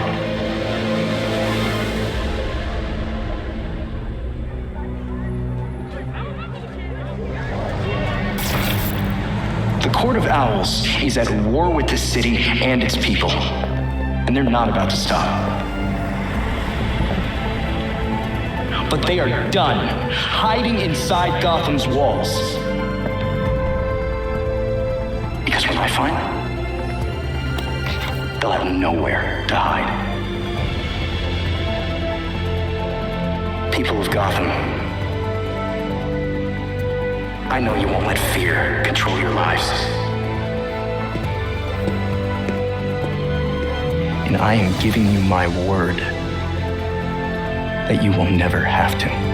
The Court of Owls is at war with the city and its people, and they're not about to stop. But they are done hiding inside Gotham's walls. Because when I find them, they'll have nowhere to hide. People of Gotham, I know you won't let fear control your lives. And I am giving you my word that you will never have to.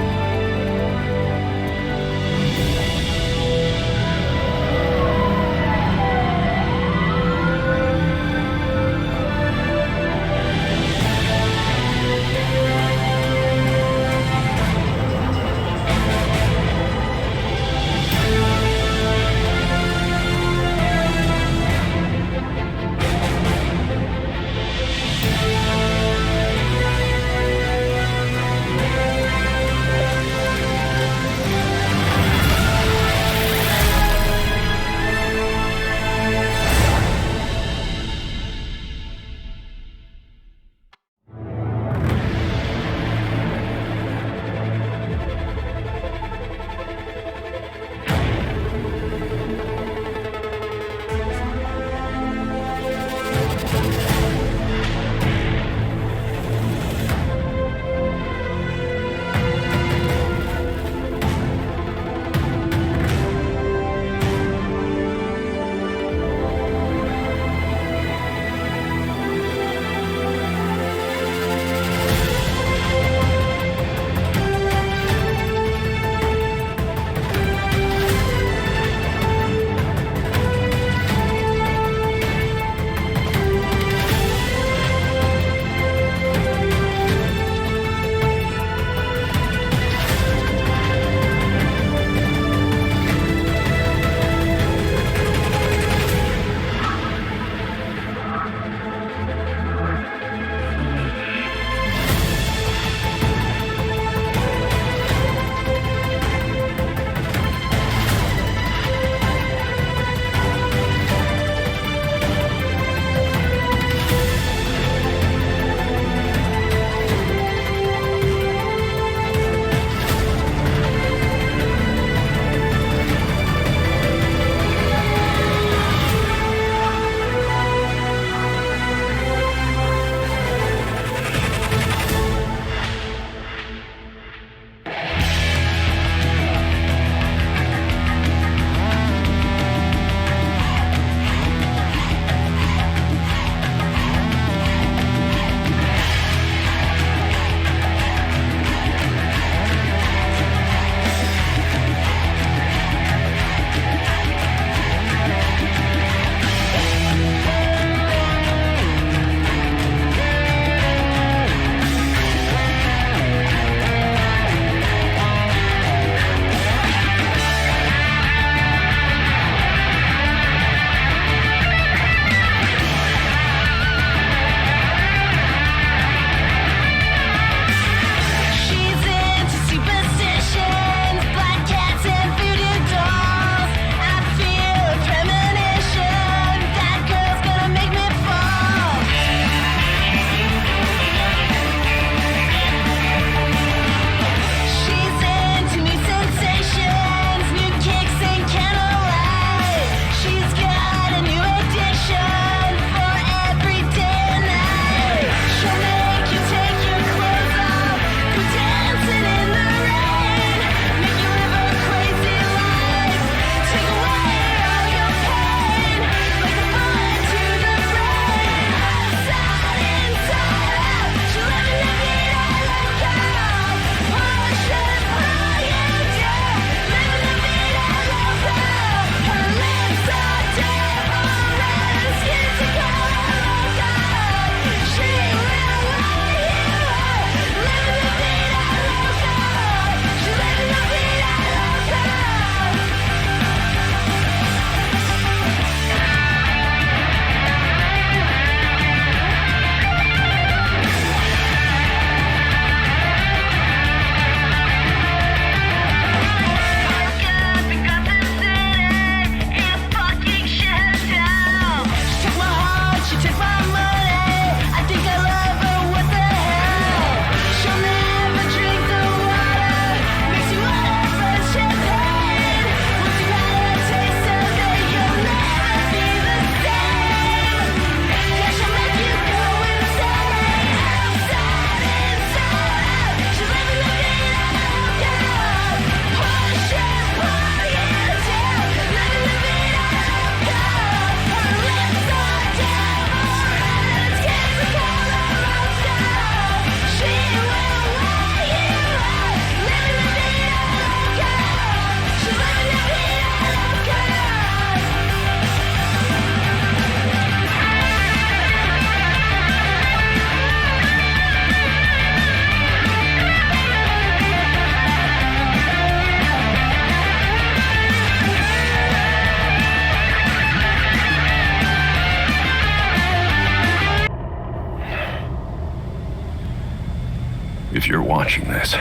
If you're watching this,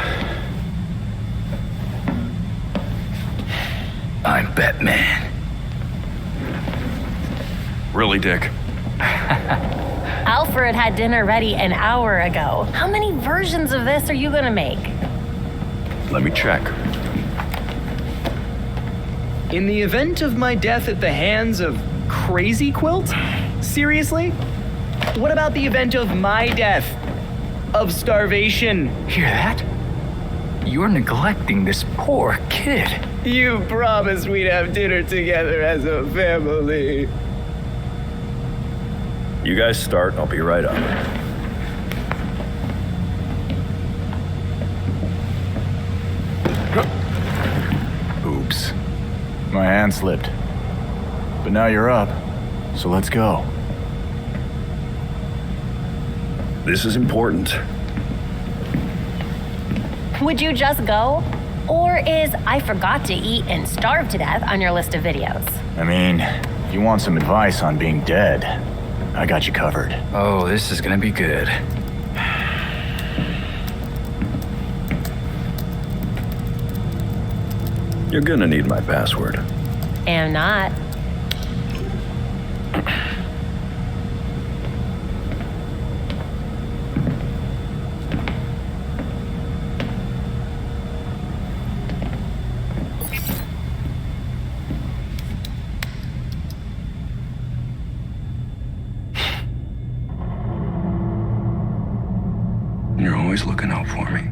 I'm Batman. Really, Dick? Alfred had dinner ready an hour ago. How many versions of this are you gonna make? Let me check. In the event of my death at the hands of Crazy Quilt? Seriously? What about the event of my death? Of starvation? Hear that? You're neglecting this poor kid. You promised we'd have dinner together as a family. You guys start, I'll be right up. Oops. My hand slipped. But now you're up, so let's go. This is important. Would you just go? Or is I forgot to eat and starve to death on your list of videos? I mean, if you want some advice on being dead, I got you covered. Oh, this is gonna be good. You're gonna need my password. Am not. You're always looking out for me.